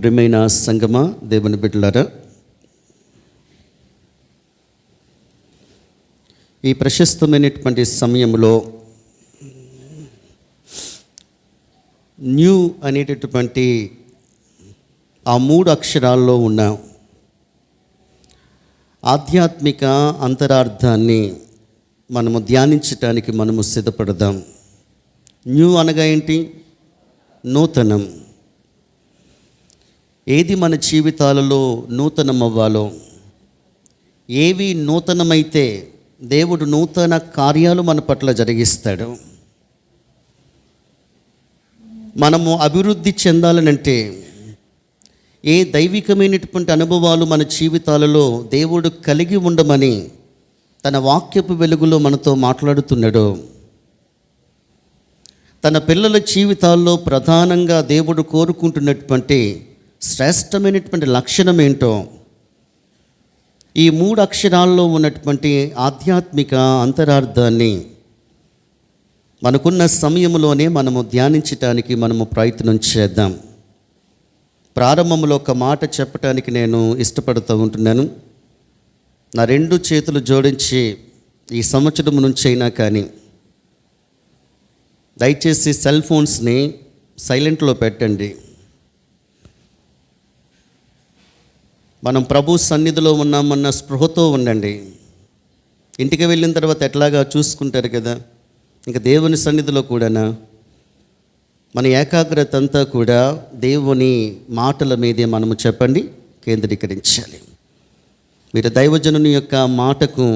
ప్రియమైన సంగమా, దేవుని బిడ్డలారా, ఈ ప్రశస్తమైనటువంటి సమయంలో న్యూ అనేటటువంటి ఆ 3 అక్షరాల్లో ఉన్న ఆధ్యాత్మిక అంతరార్థాన్ని మనము ధ్యానించటానికి మనము సిద్ధపడదాం. న్యూ అనగా ఏంటి? నూతనం. ఏది మన జీవితాలలో నూతనం అవ్వాలో, ఏవి నూతనమైతే దేవుడు నూతన కార్యాలు మన పట్ల జరిగిస్తాడు. మనము అభివృద్ధి చెందాలనంటే ఏ దైవికమైనటువంటి అనుభవాలు మన జీవితాలలో దేవుడు కలిగి ఉండమని తన వాక్యపు వెలుగులో మనతో మాట్లాడుతున్నాడో, తన పిల్లల జీవితాల్లో ప్రధానంగా దేవుడు కోరుకుంటున్నటువంటి శ్రేష్టమైనటువంటి లక్షణం ఏంటో, ఈ 3 అక్షరాల్లో ఉన్నటువంటి ఆధ్యాత్మిక అంతరార్థాన్ని మనకున్న సమయంలోనే మనము ధ్యానించటానికి మనము ప్రయత్నం చేద్దాం. ప్రారంభంలో ఒక మాట చెప్పటానికి నేను ఇష్టపడుతూ ఉంటున్నాను. నా 2 చేతులు జోడించి ఈ సంవత్సరం నుంచి అయినా కానీ దయచేసి సెల్ ఫోన్స్ని సైలెంట్లో పెట్టండి. మనం ప్రభు సన్నిధిలో ఉన్నామన్న స్పృహతో ఉండండి. ఇంటికి వెళ్ళిన తర్వాత ఎట్లాగా చూసుకుంటారు కదా, ఇంకా దేవుని సన్నిధిలో కూడానా మన ఏకాగ్రత అంతా కూడా దేవుని మాటల మీదే మనము చెప్పండి కేంద్రీకరించాలి. మీరు దైవజనుని యొక్క మాటకు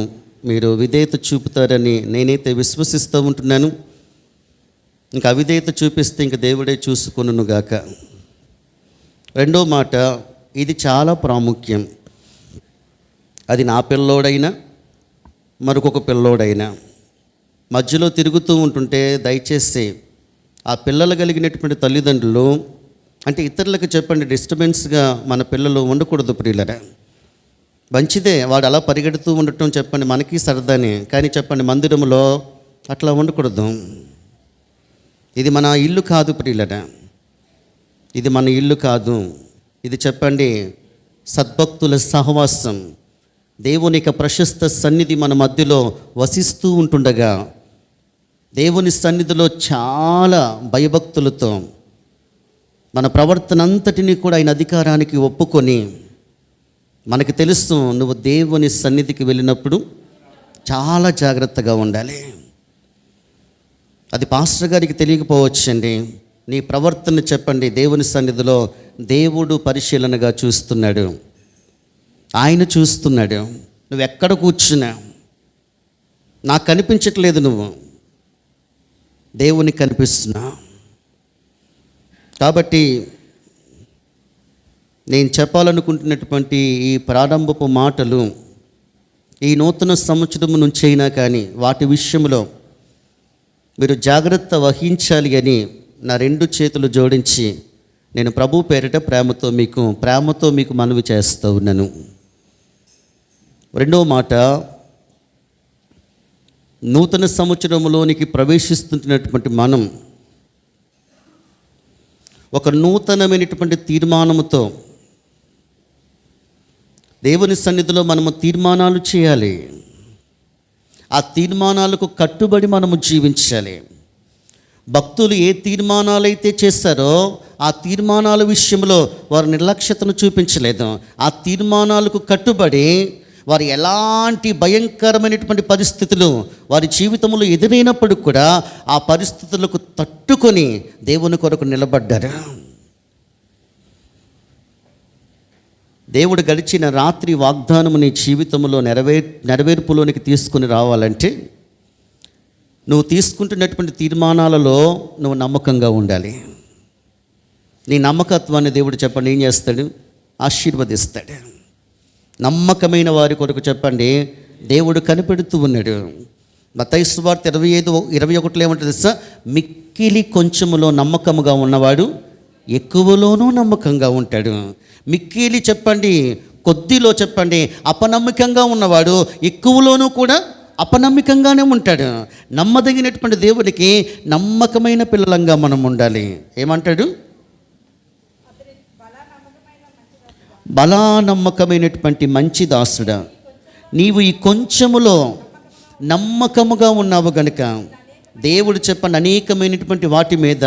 మీరు విధేయత చూపుతారని నేనైతే విశ్వసిస్తూ ఉంటున్నాను. ఇంకా అవిధేయత చూపిస్తే ఇంక దేవుడే చూసుకొనుగాక. రెండో మాట, ఇది చాలా ప్రాముఖ్యం. అది నా పిల్లోడైనా మరొక పిల్లోడైనా మధ్యలో తిరుగుతూ ఉంటుంటే దయచేసి ఆ పిల్లలు కలిగినటువంటి తల్లిదండ్రులు, అంటే ఇతరులకు చెప్పండి, డిస్టర్బెన్స్గా మన పిల్లలు ఉండకూడదు ప్రియులరా. మంచిదే వాడు అలా పరిగెడుతూ ఉండటం, చెప్పండి మనకి సరదానే, కానీ చెప్పండి మందిరంలో అట్లా ఉండకూడదు. ఇది మన ఇల్లు కాదు ప్రియులరా, ఇది మన ఇల్లు కాదు. ఇది చెప్పండి సద్భక్తుల సహవాసం. దేవుని యొక్క ప్రశస్త సన్నిధి మన మధ్యలో వసిస్తూ ఉంటుండగా దేవుని సన్నిధిలో చాలా భయభక్తులతో మన ప్రవర్తన అంతటినీ కూడా ఆయన అధికారానికి ఒప్పుకొని, మనకి తెలుసు నువ్వు దేవుని సన్నిధికి వెళ్ళినప్పుడు చాలా జాగ్రత్తగా ఉండాలి. అది పాస్టర్ గారికి తెలియకపోవచ్చండి. నీ ప్రవర్తన చెప్పండి దేవుని సన్నిధిలో దేవుడు పరిశీలనగా చూస్తున్నాడు. ఆయన చూస్తున్నాడు. నువ్వు ఎక్కడ కూర్చున్నా నాకు కనిపించట్లేదు, నువ్వు దేవునికి కనిపిస్తున్నా. కాబట్టి నేను చెప్పాలనుకుంటున్నటువంటి ఈ ప్రారంభపు మాటలు ఈ నూతన సంవత్సరం నుంచి అయినా కానీ వాటి విషయంలో మీరు జాగ్రత్త వహించాలి అని నా 2 చేతులు జోడించి నేను ప్రభు పేరిట ప్రేమతో మీకు మనవి చేస్తూ ఉన్నాను. రెండవ మాట, నూతన సంవత్సరంలోనికి ప్రవేశిస్తున్నటువంటి మనం ఒక నూతనమైనటువంటి తీర్మానముతో దేవుని సన్నిధిలో మనము తీర్మానాలు చేయాలి. ఆ తీర్మానాలకు కట్టుబడి మనము జీవించాలి. భక్తులు ఏ తీర్మానాలైతే చేశారో ఆ తీర్మానాల విషయంలో వారు నిర్లక్ష్యతను చూపించలేదు. ఆ తీర్మానాలకు కట్టుబడి వారు ఎలాంటి భయంకరమైనటువంటి పరిస్థితులు వారి జీవితంలో ఎదురైనప్పుడు కూడా ఆ పరిస్థితులకు తట్టుకొని దేవుని కొరకు నిలబడ్డారు. దేవుడు గడిచిన రాత్రి వాగ్దానము నీ జీవితంలో నెరవేర్పులోనికి తీసుకుని రావాలంటే నువ్వు తీసుకుంటున్నటువంటి తీర్మానాలలో నువ్వు నమ్మకంగా ఉండాలి. నీ నమ్మకత్వాన్ని దేవుడు చెప్పండి ఏం చేస్తాడు? ఆశీర్వదిస్తాడు. నమ్మకమైన వారి కొరకు చెప్పండి దేవుడు కనిపెడుతూ ఉన్నాడు. మత్తయి సువార్త 25:21 ఏమంటుంది తెలుసా? మిక్కిలి కొంచెములో నమ్మకముగా ఉన్నవాడు ఎక్కువలోనూ నమ్మకంగా ఉంటాడు. మిక్కిలి చెప్పండి కొద్దిలో చెప్పండి అపనమ్మకంగా ఉన్నవాడు ఎక్కువలోనూ కూడా అపనమ్మకంగానే ఉంటాడు. నమ్మదగినటువంటి దేవునికి నమ్మకమైన పిల్లలంగా మనం ఉండాలి. ఏమంటాడు? బలా నమ్మకమైనటువంటి మంచి దాసుడా, నీవు ఈ కొంచెములో నమ్మకముగా ఉన్నావు గనుక దేవుడు చెప్పని అనేకమైనటువంటి వాటి మీద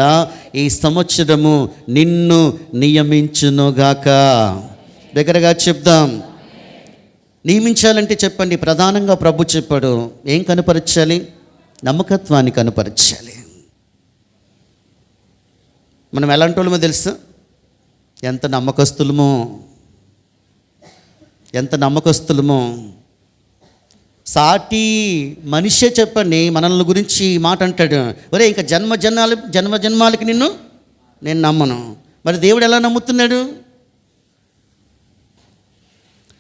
ఈ సంవత్సరము నిన్ను నియమించునుగాక. దగ్గరగా చెప్దాం. నియమించాలంటే చెప్పండి, ప్రధానంగా ప్రభు చెప్పాడు, ఏం కనపరచాలి? నమ్మకత్వాన్ని కనపరచాలి. మనం ఎలాంటి వాళ్ళమో తెలుసా? ఎంత నమ్మకస్తులమో. సాటి మనిషే చెప్పండి మనల్ని గురించి మాట అంటాడు, ఒరే ఇంకా జన్మజన్మాలకి నేను నమ్మను. మరి దేవుడు ఎలా నమ్ముతున్నాడు?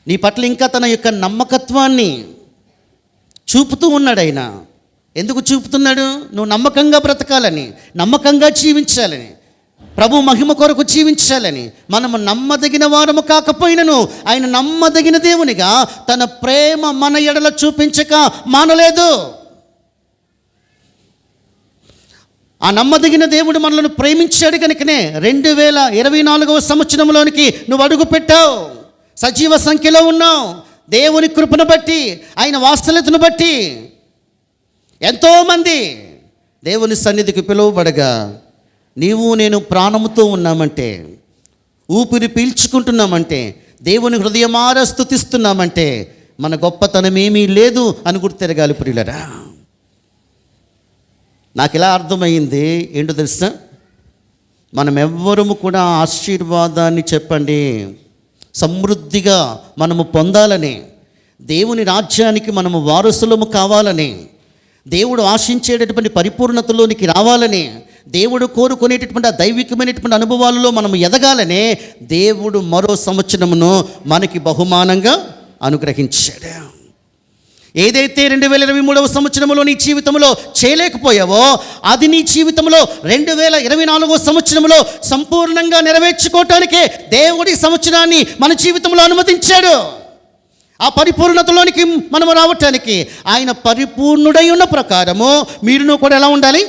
నీ పట్ల ఇంకా తన యొక్క నమ్మకత్వాన్ని చూపుతూ ఉన్నాడు. ఆయన ఎందుకు చూపుతున్నాడు? నువ్వు నమ్మకంగా బ్రతకాలని, నమ్మకంగా జీవించాలని, ప్రభు మహిమ కొరకు జీవించాలని. మనము నమ్మదగిన వారము కాకపోయినను ఆయన నమ్మదగిన దేవునిగా తన ప్రేమ మన ఎడల చూపించక మానలేదు. ఆ నమ్మదగిన దేవుడు మనల్ని ప్రేమించాడు కనుకనే 2024వ సంవత్సరంలోనికి నువ్వు అడుగు పెట్టావు. సజీవ సంఖ్యలో ఉన్నావు. దేవుని కృపను బట్టి, ఆయన వాత్సల్యతను బట్టి ఎంతోమంది దేవుని సన్నిధికి పిలువబడగా నీవు నేను ప్రాణముతో ఉన్నామంటే, ఊపిరి పీల్చుకుంటున్నామంటే, దేవుని హృదయమార స్తుతిస్తున్నామంటే మన గొప్పతనమేమీ లేదు అని గుర్తెరగాలి ప్రియులరా. నాకు ఇలా అర్థమైంది ఏంటో తెలుసా? మనం ఎవ్వరము కూడా ఆశీర్వాదాన్ని చెప్పండి సమృద్ధిగా మనము పొందాలని, దేవుని రాజ్యానికి మనము వారసులము కావాలని, దేవుడు ఆశించేటటువంటి పరిపూర్ణతలోనికి రావాలని, దేవుడు కోరుకునేటటువంటి ఆ దైవికమైనటువంటి అనుభవాలలో మనం ఎదగాలనే దేవుడు మరో సంవత్సరమును మనకి బహుమానంగా అనుగ్రహించాడు. ఏదైతే 2023వ సంవత్సరంలో నీ జీవితంలో చేయలేకపోయావో అది నీ జీవితంలో 2024వ సంవత్సరంలో సంపూర్ణంగా నెరవేర్చుకోవటానికే దేవుడి సంవత్సరాన్ని మన జీవితంలో అనుమతించాడు. ఆ పరిపూర్ణతలోనికి మనం రావటానికి ఆయన పరిపూర్ణుడై ఉన్న ప్రకారము మీరును కూడా ఎలా ఉండాలి?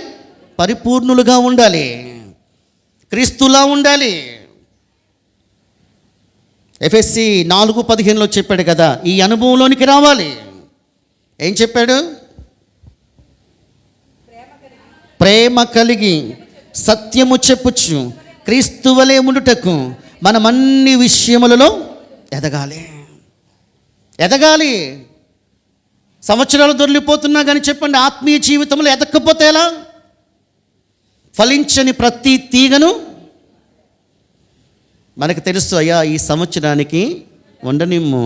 పరిపూర్ణులుగా ఉండాలి, క్రీస్తులా ఉండాలి. ఎఫెసీ 4:15 చెప్పాడు కదా, ఈ అనుభవంలోనికి రావాలి. ఏం చెప్పాడు? ప్రేమ కలిగి సత్యము చెప్పుచు క్రీస్తు వలె ఉండుటకు మనం అన్ని విషయములలో ఎదగాలి. సంవత్సరాలు దొరికిపోతున్నా కానీ చెప్పండి, ఆత్మీయ జీవితంలో ఎదక్కపోతే ఎలా? ఫలించని ప్రతి తీగను మనకు తెలుసు, అయ్యా ఈ సంవత్సరానికి ఉండనిమ్ము,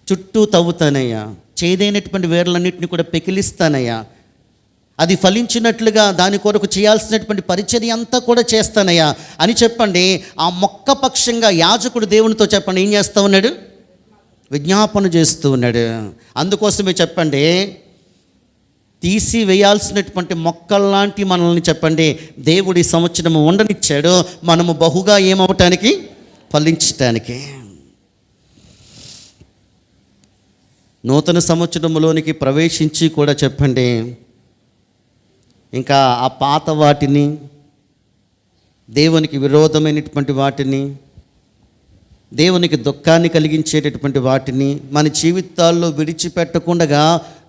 చుట్టూ తవ్వుతానయ్యా, చేదైనటువంటి వేర్లన్నింటినీ కూడా పెకిలిస్తానయ్యా, అది ఫలించినట్లుగా దాని కొరకు చేయాల్సినటువంటి పరిచర్య అంతా కూడా చేస్తానయ్యా అని చెప్పండి. ఆ మొక్క పక్షంగా యాజకుడు దేవునితో చెప్పండి ఏం చేస్తూ ఉన్నాడు? విజ్ఞాపన చేస్తూ ఉన్నాడు. అందుకోసమే చెప్పండి, తీసివేయాల్సినటువంటి మొక్కల్లాంటి మనల్ని చెప్పండి దేవుడి సంవత్సరము ఉండనిచ్చాడు, మనము బహుగా ఏమవటానికి? ఫలించటానికి. నూతన సంవత్సరంలోనికి ప్రవేశించి కూడా చెప్పండి ఇంకా ఆ పాత వాటిని, దేవునికి విరోధమైనటువంటి వాటిని, దేవునికి దుఃఖాన్ని కలిగించేటటువంటి వాటిని మన జీవితాల్లో విడిచిపెట్టకుండా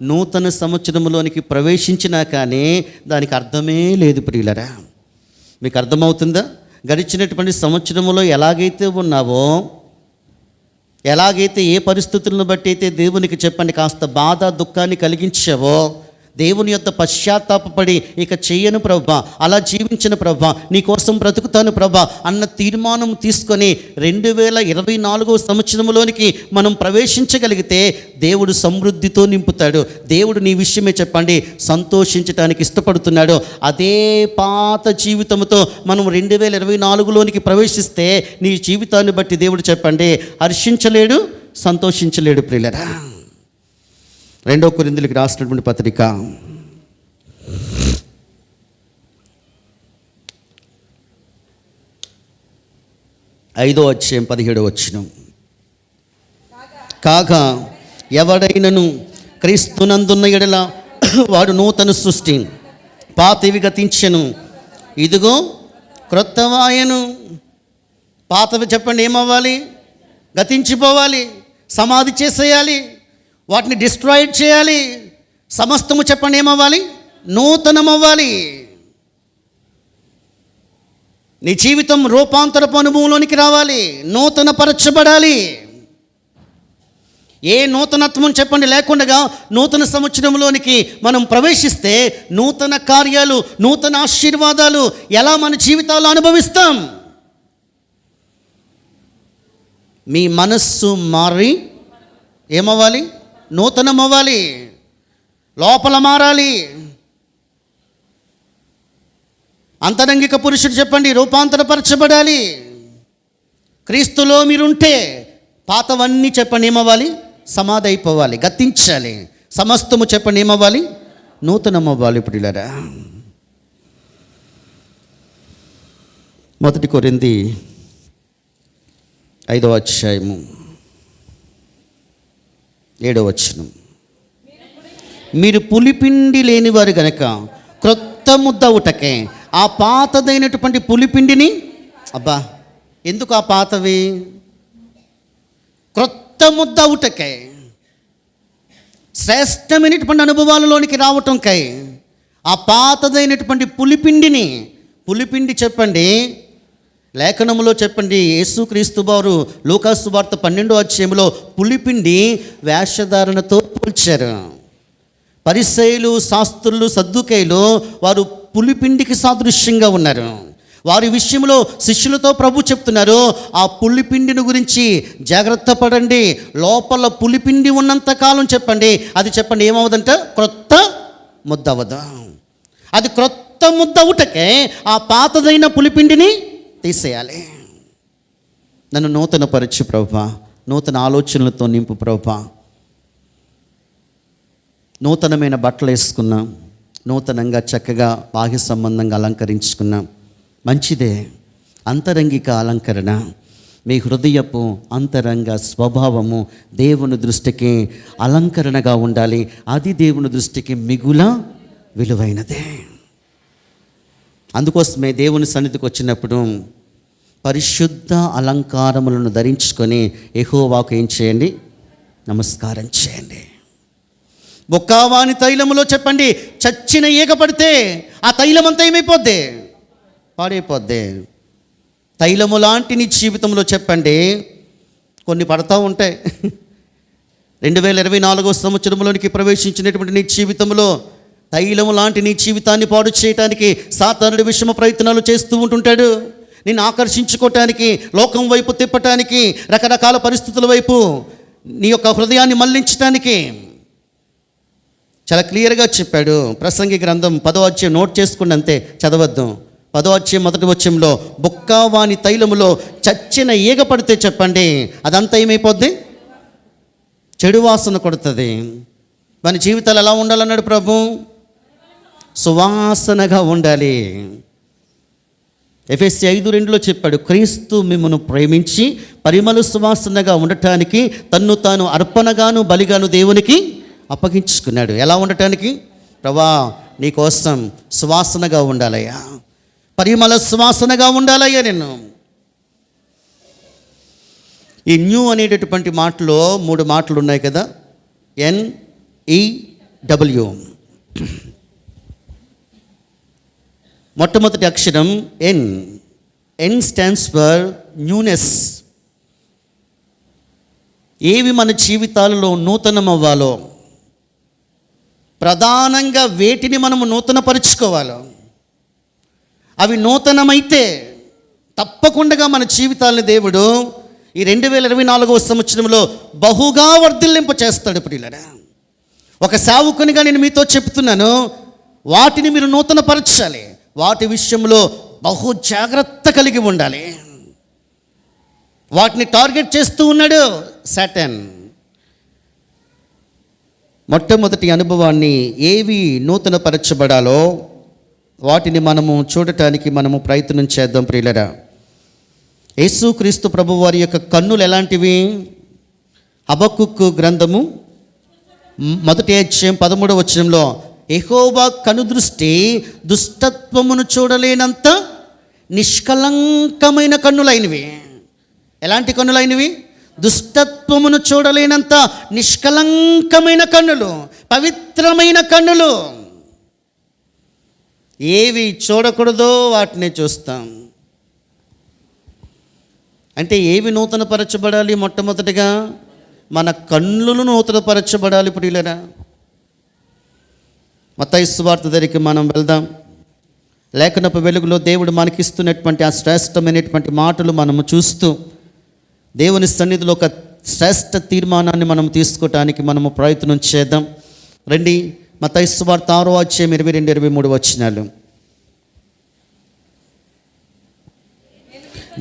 నూతన సంవత్సరంలోనికి ప్రవేశించినా కానీ దానికి అర్థమే లేదు ప్రియులరా. మీకు అర్థమవుతుందా? గడిచినటువంటి సంవత్సరంలో ఎలాగైతే ఉన్నావో, ఎలాగైతే ఏ పరిస్థితులను బట్టి అయితే దేవునికి చెప్పండి కాస్త బాధ దుఃఖాన్ని కలిగించావో, దేవుని యొక్క పశ్చాత్తాపడి ఇక చెయ్యను ప్రభా, అలా జీవించిన ప్రభా, నీ కోసం బ్రతుకుతాను ప్రభా అన్న తీర్మానం తీసుకొని 2024వ సంవత్సరంలోనికి మనం ప్రవేశించగలిగితే దేవుడు సమృద్ధితో నింపుతాడు. దేవుడు నీ విషయమే చెప్పండి సంతోషించడానికి ఇష్టపడుతున్నాడు. అదే పాత జీవితంతో మనం 2024లోనికి ప్రవేశిస్తే నీ జీవితాన్ని బట్టి దేవుడు చెప్పండి హర్షించలేడు, సంతోషించలేడు ప్రియులరా. 2 కొరింథీయులకు రాసినటువంటి పత్రిక 5:17 కాగా ఎవడైనను క్రీస్తునందున్న ఎడల వాడు నూతన సృష్టి, పాతవి గతించెను, ఇదిగో క్రొత్తవాయను. పాతవి చెప్పండి ఏమవ్వాలి? గతించిపోవాలి, సమాధి చేసేయాలి, వాటిని డిస్ట్రాయిడ్ చేయాలి. సమస్తము చెప్పండి ఏమవ్వాలి? నూతనమవ్వాలి. నీ జీవితం రూపాంతరపు అనుభవంలోనికి రావాలి, నూతన పరచబడాలి. ఏ నూతనత్వం చెప్పండి లేకుండా నూతన సంవత్సరంలోనికి మనం ప్రవేశిస్తే నూతన కార్యాలు, నూతన ఆశీర్వాదాలు ఎలా మన జీవితాల్లో అనుభవిస్తాం? మీ మనస్సు మారి ఏమవ్వాలి? నూతనం అవ్వాలి, లోపల మారాలి. అంతరంగిక పురుషుడు చెప్పండి రూపాంతరపరచబడాలి. క్రీస్తులో మీరుంటే పాతవన్నీ చెప్పండి ఏమవ్వాలి? సమాధి అయిపోవాలి, గతించాలి. సమస్తము చెప్పండి ఏమవ్వాలి? నూతనం అవ్వాలి. ఇప్పుడు ఇలా 1 కొరింథీ 5వ అధ్యాయము 7వ వచనం. మీరు పులిపిండి లేనివారు గనక క్రొత్త ముద్ద ఉటకే ఆ పాతదైనటువంటి పులిపిండిని, అబ్బా ఎందుకు ఆ పాతవి? క్రొత్త ముద్ద ఉటకై, శ్రేష్టమైనటువంటి అనుభవాలలోనికి రావటంకై ఆ పాతదైనటువంటి పులిపిండి చెప్పండి లేఖనములో చెప్పండి. యేసుక్రీస్తు వారు లూకా సువార్త 12వ అధ్యాయంలో పులిపిండి వేషధారణతో పోల్చారు. పరిసయ్యులు, శాస్త్రులు, సద్దుకైలు వారు పులిపిండికి సాదృశ్యంగా ఉన్నారు. వారి విషయంలో శిష్యులతో ప్రభు చెప్తున్నారు, ఆ పులిపిండిని గురించి జాగ్రత్త పడండి. లోపల పులిపిండి ఉన్నంత కాలం చెప్పండి అది చెప్పండి ఏమవుదంట? క్రొత్త ముద్ద అవ్వదు. అది క్రొత్త ముద్ద అవుటకే ఆ పాతదైన పులిపిండిని తీసేయాలి. నన్ను నూతన పరచు ప్రభువా, నూతన ఆలోచనలతో నింపు ప్రభువా. నూతనమైన బట్టలు వేసుకున్నాం, నూతనంగా చక్కగా బాహ్య సంబంధంగా అలంకరించుకున్నాం, మంచిదే. అంతరంగిక అలంకరణ, మీ హృదయపు అంతరంగ స్వభావము దేవుని దృష్టికి అలంకరణగా ఉండాలి. అది దేవుని దృష్టికి మిగుల విలువైనదే. అందుకోసమే దేవుని సన్నిధికి వచ్చినప్పుడు పరిశుద్ధ అలంకారములను ధరించుకొని యెహోవాకు ఏం చేయండి? నమస్కారం చేయండి. బొక్కావాని తైలములో చెప్పండి చచ్చిన ఈగ పడితే ఆ తైలం అంతా ఏమైపోద్ది? పాడైపోద్ది. తైలము లాంటి నీ జీవితంలో చెప్పండి కొన్ని పడతా ఉంటాయి. 2024వ సంవత్సరంలోనికి ప్రవేశించినటువంటి నీ జీవితంలో తైలము లాంటి నీ జీవితాన్ని పాడు చేయడానికి సాతానుడు విషమ ప్రయత్నాలు చేస్తూ ఉంటుంటాడు. నిన్ను ఆకర్షించుకోవటానికి, లోకం వైపు తిప్పటానికి, రకరకాల పరిస్థితుల వైపు నీ యొక్క హృదయాన్ని మళ్లించటానికి చాలా క్లియర్గా చెప్పాడు. ప్రసంగి గ్రంథం 10వ అధ్యాయం నోట్ చేసుకుని అంతే, చదవద్దు. 10వ అధ్యాయం 1వ వచనంలో బొక్కావాని తైలములో చచ్చిన ఈగ పడితే చెప్పండి అదంతా ఏమైపోద్ది? చెడు వాసన కొడుతుంది. మన జీవితాలు ఎలా ఉండాలన్నాడు ప్రభు? సువాసనగా ఉండాలి. ఎఫెసీ 5:2లో చెప్పాడు, క్రీస్తు మిమ్మును ప్రేమించి పరిమళ సువాసనగా ఉండటానికి తన్ను తాను అర్పణగాను బలిగాను దేవునికి అప్పగించుకున్నాడు. ఎలా ఉండటానికి? ప్రభా నీకోసం సువాసనగా ఉండాలయ్యా, పరిమళ సువాసనగా ఉండాలయ్యా నేను. ఈ న్యూ అనేటటువంటి మాటలో 3 మాటలు ఉన్నాయి కదా, NEW. మొట్టమొదటి అక్షరం N స్టాండ్స్ ఫర్ న్యూనెస్. ఏవి మన జీవితాలలో నూతనం అవ్వాలో, ప్రధానంగా వేటిని మనము నూతనపరుచుకోవాలో, అవి నూతనమైతే తప్పకుండా మన జీవితాలని దేవుడు ఈ 2024వ సంవత్సరంలో బహుగా వర్ధిల్లింప చేస్తాడు. ప్రియులారా, ఒక సేవకునిగా నేను మీతో చెప్తున్నాను, వాటిని మీరు నూతనపరచాలి. వాటి విషయంలో బహు జాగ్రత్త కలిగి ఉండాలి. వాటిని టార్గెట్ చేస్తూ ఉన్నాడు సాతాన్. మొట్టమొదటి అనుభవాన్ని ఏవి నూతనపరచబడాలో వాటిని మనము చూడటానికి మనము ప్రయత్నం చేద్దాం. ప్రియులరా, యేసుక్రీస్తు ప్రభు వారి యొక్క కన్నులు ఎలాంటివి? హబక్కుకు గ్రంథము 1వ అధ్యాయం 13వ వచనంలో యెహోవా కనుదృష్టి దుష్టత్వమును చూడలేనంత నిష్కలంకమైన కన్నులైనవి. ఎలాంటి కన్నులు అయినవి? దుష్టత్వమును చూడలేనంత నిష్కలంకమైన కన్నులు, పవిత్రమైన కన్నులు. ఏవి చూడకూడదో వాటిని చూస్తాం. అంటే ఏవి నూతనపరచబడాలి? మొట్టమొదటిగా మన కన్నులను నూతనపరచబడాలి. ప్రియులరా, మత్తయి సువార్త దగ్గరికి మనం వెళ్దాం. లేఖనపు వెలుగులో దేవుడు మనకిస్తున్నటువంటి ఆ శ్రేష్టమైనటువంటి మాటలు మనము చూస్తూ దేవుని సన్నిధిలో ఒక శ్రేష్ఠ తీర్మానాన్ని మనం తీసుకోవటానికి మనము ప్రయత్నం చేద్దాం. రండి, మత్తయి సువార్త 6వ అధ్యాయం 22-23 వచనాలు.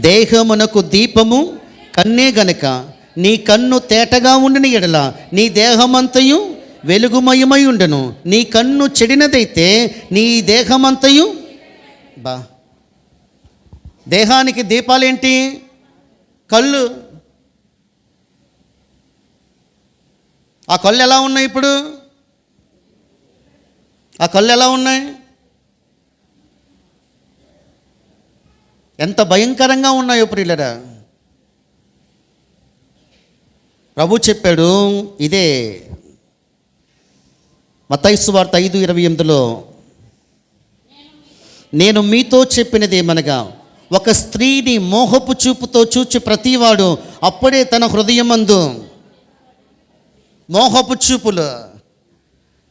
దేహమునకు దీపము కన్నే గనక నీ కన్ను తేటగా ఉండిన ఎడల నీ దేహమంతయు వెలుగుమయమై ఉండను. నీ కన్ను చెడినదైతే నీ దేహమంతయు దేహానికి దీపాలేంటి? కళ్ళు. ఆ కళ్ళు ఎలా ఉన్నాయి? ఇప్పుడు ఆ కళ్ళు ఎలా ఉన్నాయి? ఎంత భయంకరంగా ఉన్నాయో ప్రియులరా. ప్రభు చెప్పాడు, ఇదే మత్తయి సువార్త 5:28లో, నేను మీతో చెప్పినదేమనగా ఒక స్త్రీని మోహపు చూపుతో చూచి ప్రతివాడు అప్పుడే తన హృదయమందు మోహపు చూపులు,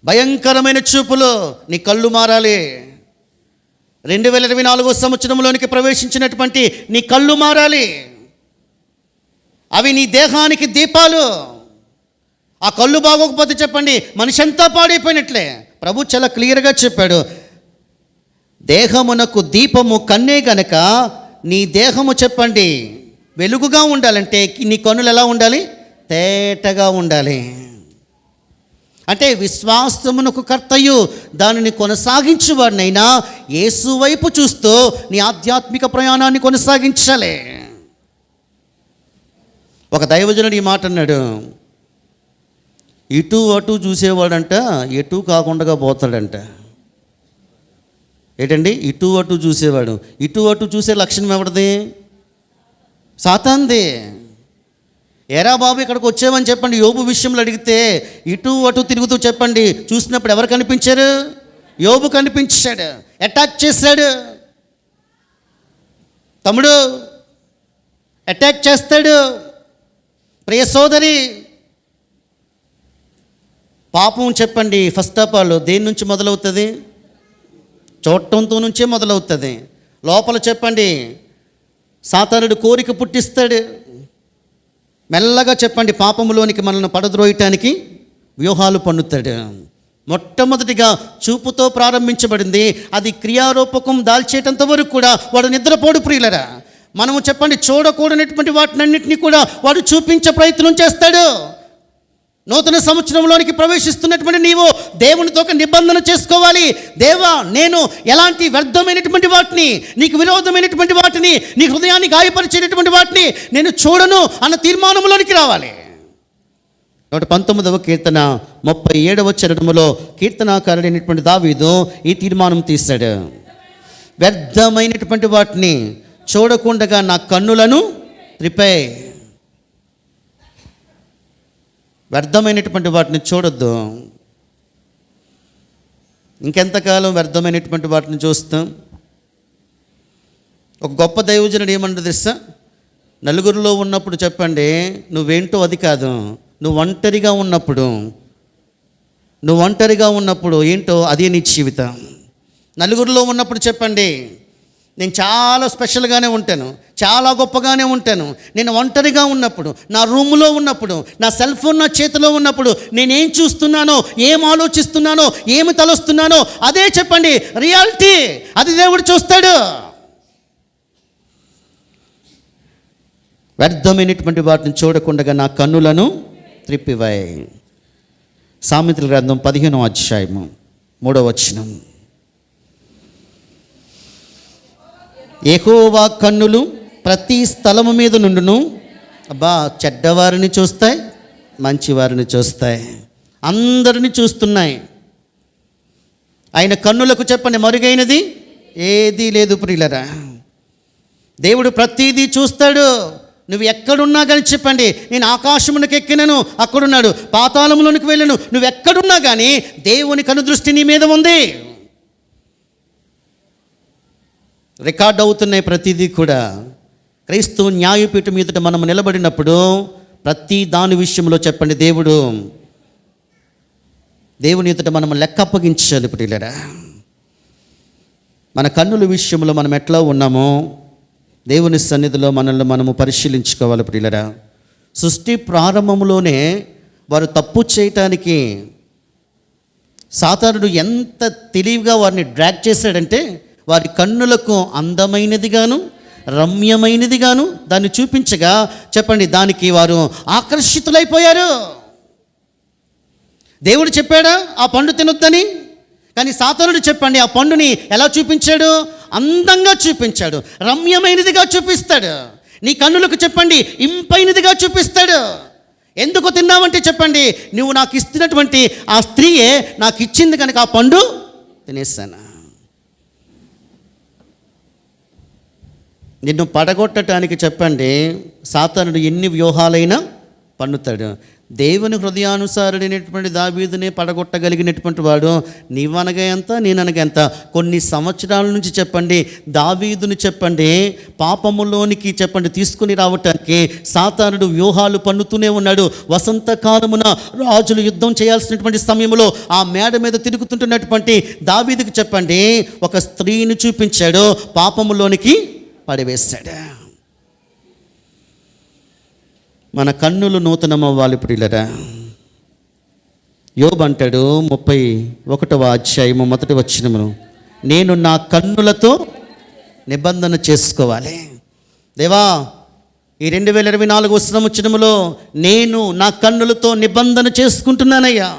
భయంకరమైన చూపులు. నీ కళ్ళు మారాలి. 2024 సంవత్సరంలోనికి ప్రవేశించినటువంటి నీ కళ్ళు మారాలి. అవి నీ దేహానికి దీపాలు. ఆ కళ్ళు బాగోకపోతే చెప్పండి, మనిషి అంతా పాడైపోయినట్లే. ప్రభు చాలా క్లియర్గా చెప్పాడు, దేహమునకు దీపము కన్నే గనక నీ దేహము చెప్పండి వెలుగుగా ఉండాలంటే నీ కన్నులు ఎలా ఉండాలి? తేటగా ఉండాలి. అంటే విశ్వాసమునకు కర్తయు దానిని కొనసాగించువాడినైనా యేసు వైపు చూస్తూ నీ ఆధ్యాత్మిక ప్రయాణాన్ని కొనసాగించాలి. ఒక దైవజనుడు ఈ మాట అన్నాడు, ఇటు అటు చూసేవాడంట ఎటు కాకుండా పోతాడంట. ఏంటండి? ఇటు అటు చూసేవాడు. ఇటు అటు చూసే లక్షణం ఎవరిది? సాతాన్ది. ఏరా బాబు ఇక్కడికి వచ్చామని చెప్పండి, యోబు విషయంలో అడిగితే ఇటు అటు తిరుగుతూ చెప్పండి, చూసినప్పుడు ఎవరు కనిపించారు? యోబు కనిపించాడు. అటాక్ చేశాడు. తమ్ముడు అటాక్ చేస్తాడు. ప్రియ సోదరి, పాపం చెప్పండి ఫస్ట్ ఆఫ్ ఆల్ దేని నుంచి మొదలవుతుంది? చూడటంతో నుంచే మొదలవుతుంది. లోపల చెప్పండి సాతానుడు కోరిక పుట్టిస్తాడు. మెల్లగా చెప్పండి పాపములోనికి మనల్ని పడద్రోయటానికి వ్యూహాలు పన్నుతాడు. మొట్టమొదటిగా చూపుతో ప్రారంభించబడింది. అది క్రియారూపకం దాల్చేటంత వరకు కూడా వాడు నిద్రపోడు ప్రియులరా. మనము చెప్పండి చూడకూడనటువంటి వాటినన్నింటినీ కూడా వాడు చూపించే ప్రయత్నం చేస్తాడు. నూతన సంవత్సరంలోనికి ప్రవేశిస్తున్నటువంటి నీవు దేవునితో ఒక నిబంధన చేసుకోవాలి. దేవా, నేను ఎలాంటి వ్యర్థమైనటువంటి వాటిని, నీకు విరోధమైనటువంటి వాటిని, నీ హృదయాన్ని గాయపరిచేటటువంటి వాటిని నేను చూడను అన్న తీర్మానంలోనికి రావాలి. 119వ కీర్తన 37వ చరణములో కీర్తనాకారుడైనటువంటి దావీదు ఈ తీర్మానం తీశాడు. వ్యర్థమైనటువంటి వాటిని చూడకుండా నా కన్నులను త్రిపేయ్. వ్యర్థమైనటువంటి వాటిని చూడొద్దు. ఇంకెంతకాలం వ్యర్థమైనటువంటి వాటిని చూస్తాం? ఒక గొప్ప దైవజనుడు ఏమన్నా తెలుసా? నలుగురిలో ఉన్నప్పుడు చెప్పండి నువ్వేంటో అది కాదు, నువ్వు ఒంటరిగా ఉన్నప్పుడు ఏంటో అదే నీ జీవితం. నలుగురిలో ఉన్నప్పుడు చెప్పండి నేను చాలా స్పెషల్గానే ఉంటాను, చాలా గొప్పగానే ఉంటాను. నేను ఒంటరిగా ఉన్నప్పుడు, నా రూములో ఉన్నప్పుడు, నా సెల్ ఫోన్ నా చేతిలో ఉన్నప్పుడు నేనేం చూస్తున్నానో, ఏం ఆలోచిస్తున్నానో, ఏమి తలొస్తున్నానో అదే చెప్పండి రియాలిటీ. అది దేవుడు చూస్తాడు. వ్యర్థమైనటువంటి వాటిని చూడకుండా నా కన్నులను త్రిప్పివాయి. సామెతల గ్రంథం 15వ అధ్యాయము 3వ వచనం. యెహోవా కన్నులు ప్రతి స్థలము మీద నుండును. అబ్బా, చెడ్డవారిని చూస్తాయి, మంచివారిని చూస్తాయి, అందరిని చూస్తున్నాయి. ఆయన కన్నులకు చెప్పండి మరుగైనది ఏదీ లేదు ప్రియులరా. దేవుడు ప్రతిదీ చూస్తాడు. నువ్వు ఎక్కడున్నా కానీ చెప్పండి, నేను ఆకాశమునకు ఎక్కినను, అక్కడున్నాడు. పాతాళంలోనికి వెళ్ళను, నువ్వు ఎక్కడున్నా కానీ దేవుని కనుదృష్టి నీ మీద ఉంది. రికార్డ్ అవుతున్నాయి ప్రతిదీ కూడా. క్రైస్తవ న్యాయపీఠం మీదట మనం నిలబడినప్పుడు ప్రతి దాని విషయంలో చెప్పండి, దేవుని ఎదుట మనం లెక్క అప్పగించాలి. ప్రియులారా, మన కన్నుల విషయంలో మనం ఎట్లా ఉన్నామో దేవుని సన్నిధిలో మనల్ని మనము పరిశీలించుకోవాలి. ప్రియులారా, సృష్టి ప్రారంభంలోనే వారు తప్పు చేయటానికి సాతానుడు ఎంత తెలివిగా వారిని డ్రాగ్ చేశాడంటే, వారి కన్నులకు అందమైనదిగాను రమ్యమైనదిగాను దాన్ని చూపించగా చెప్పండి, దానికి వారు ఆకర్షితులైపోయారు. దేవుడు చెప్పాడా ఆ పండు తినొద్దని? కానీ సాతానుడు చెప్పండి ఆ పండుని ఎలా చూపించాడు? అందంగా చూపించాడు, రమ్యమైనదిగా చూపిస్తాడు. నీ కన్నులకు చెప్పండి ఇంపైనదిగా చూపిస్తాడు. ఎందుకు తిన్నావంటే చెప్పండి, నువ్వు నాకు ఇస్తున్నటువంటి ఆ స్త్రీయే నాకు ఇచ్చింది కనుక ఆ పండు తినేస్తాను. నిన్ను పడగొట్టడానికి చెప్పండి సాతానుడు ఎన్ని వ్యూహాలైనా పన్నుతాడు. దేవుని హృదయానుసారుడైనటువంటి దావీదునే పడగొట్టగలిగినటువంటి వాడు నీవనగా ఎంత నేననగా ఎంత. కొన్ని సంవత్సరాల నుంచి చెప్పండి దావీదుని చెప్పండి పాపములోనికి చెప్పండి తీసుకుని రావటానికి సాతానుడు వ్యూహాలు పన్నుతూనే ఉన్నాడు. వసంతకాలమున రాజులు యుద్ధం చేయాల్సినటువంటి సమయంలో ఆ మేడ మీద తిరుగుతుంటున్నటువంటి దావీదుకి చెప్పండి ఒక స్త్రీని చూపించాడు, పాపములోనికి పడివేశాడు. మన కన్నులు నూతనమవ్వాలి ప్రియులరా. యోబు అంటాడు 31వ అధ్యాయము 1వ వచనమును, నేను నా కన్నులతో నిబంధన చేసుకోవాలి. దేవా, ఈ 2024 సంవత్సరములో నేను నా కన్నులతో నిబంధన చేసుకుంటున్నానయ్యా.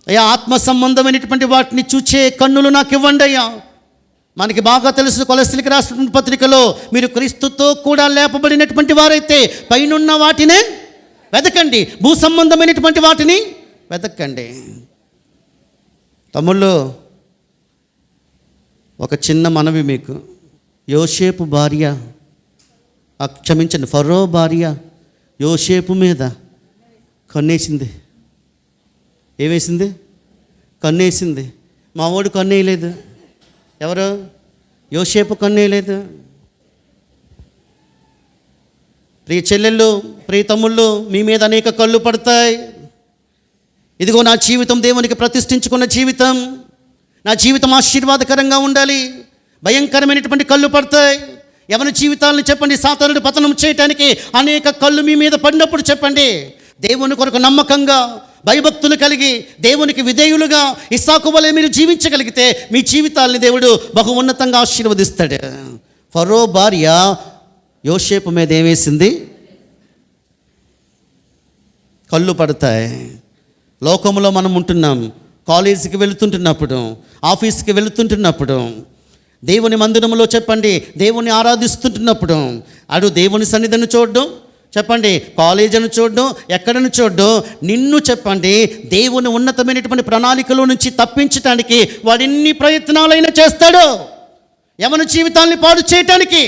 అయ్యా, ఆత్మ సంబంధమైనటువంటి వాటిని చూచే కన్నులు నాకు ఇవ్వండి అయ్యా. మనకి బాగా తెలుసు కొలస్సీలకు రాసినటువంటి పత్రికలో, మీరు క్రీస్తుతో కూడా లేపబడినటువంటి వారైతే పైనున్న వాటినే వెతకండి, భూ సంబంధమైనటువంటి వాటిని వెతకండి. తమ్ముళ్ళు, ఒక చిన్న మనవి మీకు. యోసేపు భార్య, క్షమించండి, ఫరో భార్య యోసేపు మీద కన్నేసింది. ఏమేసింది? కన్నేసింది. మా వాడు కన్నేయలేదు. ఎవరు? యోసేపు కన్నేయలేదు. ప్రియ చెల్లెళ్ళు, ప్రియ తమ్ముళ్ళు, మీ మీద అనేక కళ్ళు పడతాయి. ఇదిగో నా జీవితం దేవునికి ప్రతిష్ఠించుకున్న జీవితం, నా జీవితం ఆశీర్వాదకరంగా ఉండాలి. భయంకరమైనటువంటి కళ్ళు పడతాయి. ఎవరి జీవితాలను చెప్పండి సాతానుడు పతనం చేయటానికి అనేక కళ్ళు మీ మీద పడినప్పుడు చెప్పండి దేవుని కొరకు నమ్మకంగా భయభక్తులు కలిగి దేవునికి విధేయులుగా ఇస్సాకు వలె మీరు జీవించగలిగితే మీ జీవితాల్ని దేవుడు బహు ఉన్నతంగా ఆశీర్వదిస్తాడు. ఫరో భార్య యోసేపు మీద ఏమేసింది? కళ్ళు పడతాయి. లోకంలో మనం ఉంటున్నాం. కాలేజీకి వెళుతుంటున్నప్పుడు, ఆఫీస్కి వెళుతుంటున్నప్పుడు, దేవుని మందిరంలో చెప్పండి దేవుని ఆరాధిస్తుంటున్నప్పుడు, అడు దేవుని సన్నిధిని చూడడం చెప్పండి, కాలేజీని చూడడం, ఎక్కడని చూడడం, నిన్ను చెప్పండి దేవుని ఉన్నతమైనటువంటి ప్రణాళికలో నుంచి తప్పించటానికి వాడు ఎన్ని ప్రయత్నాలైనా చేస్తాడు. యవన జీవితాన్ని పాడు చేయటానికి,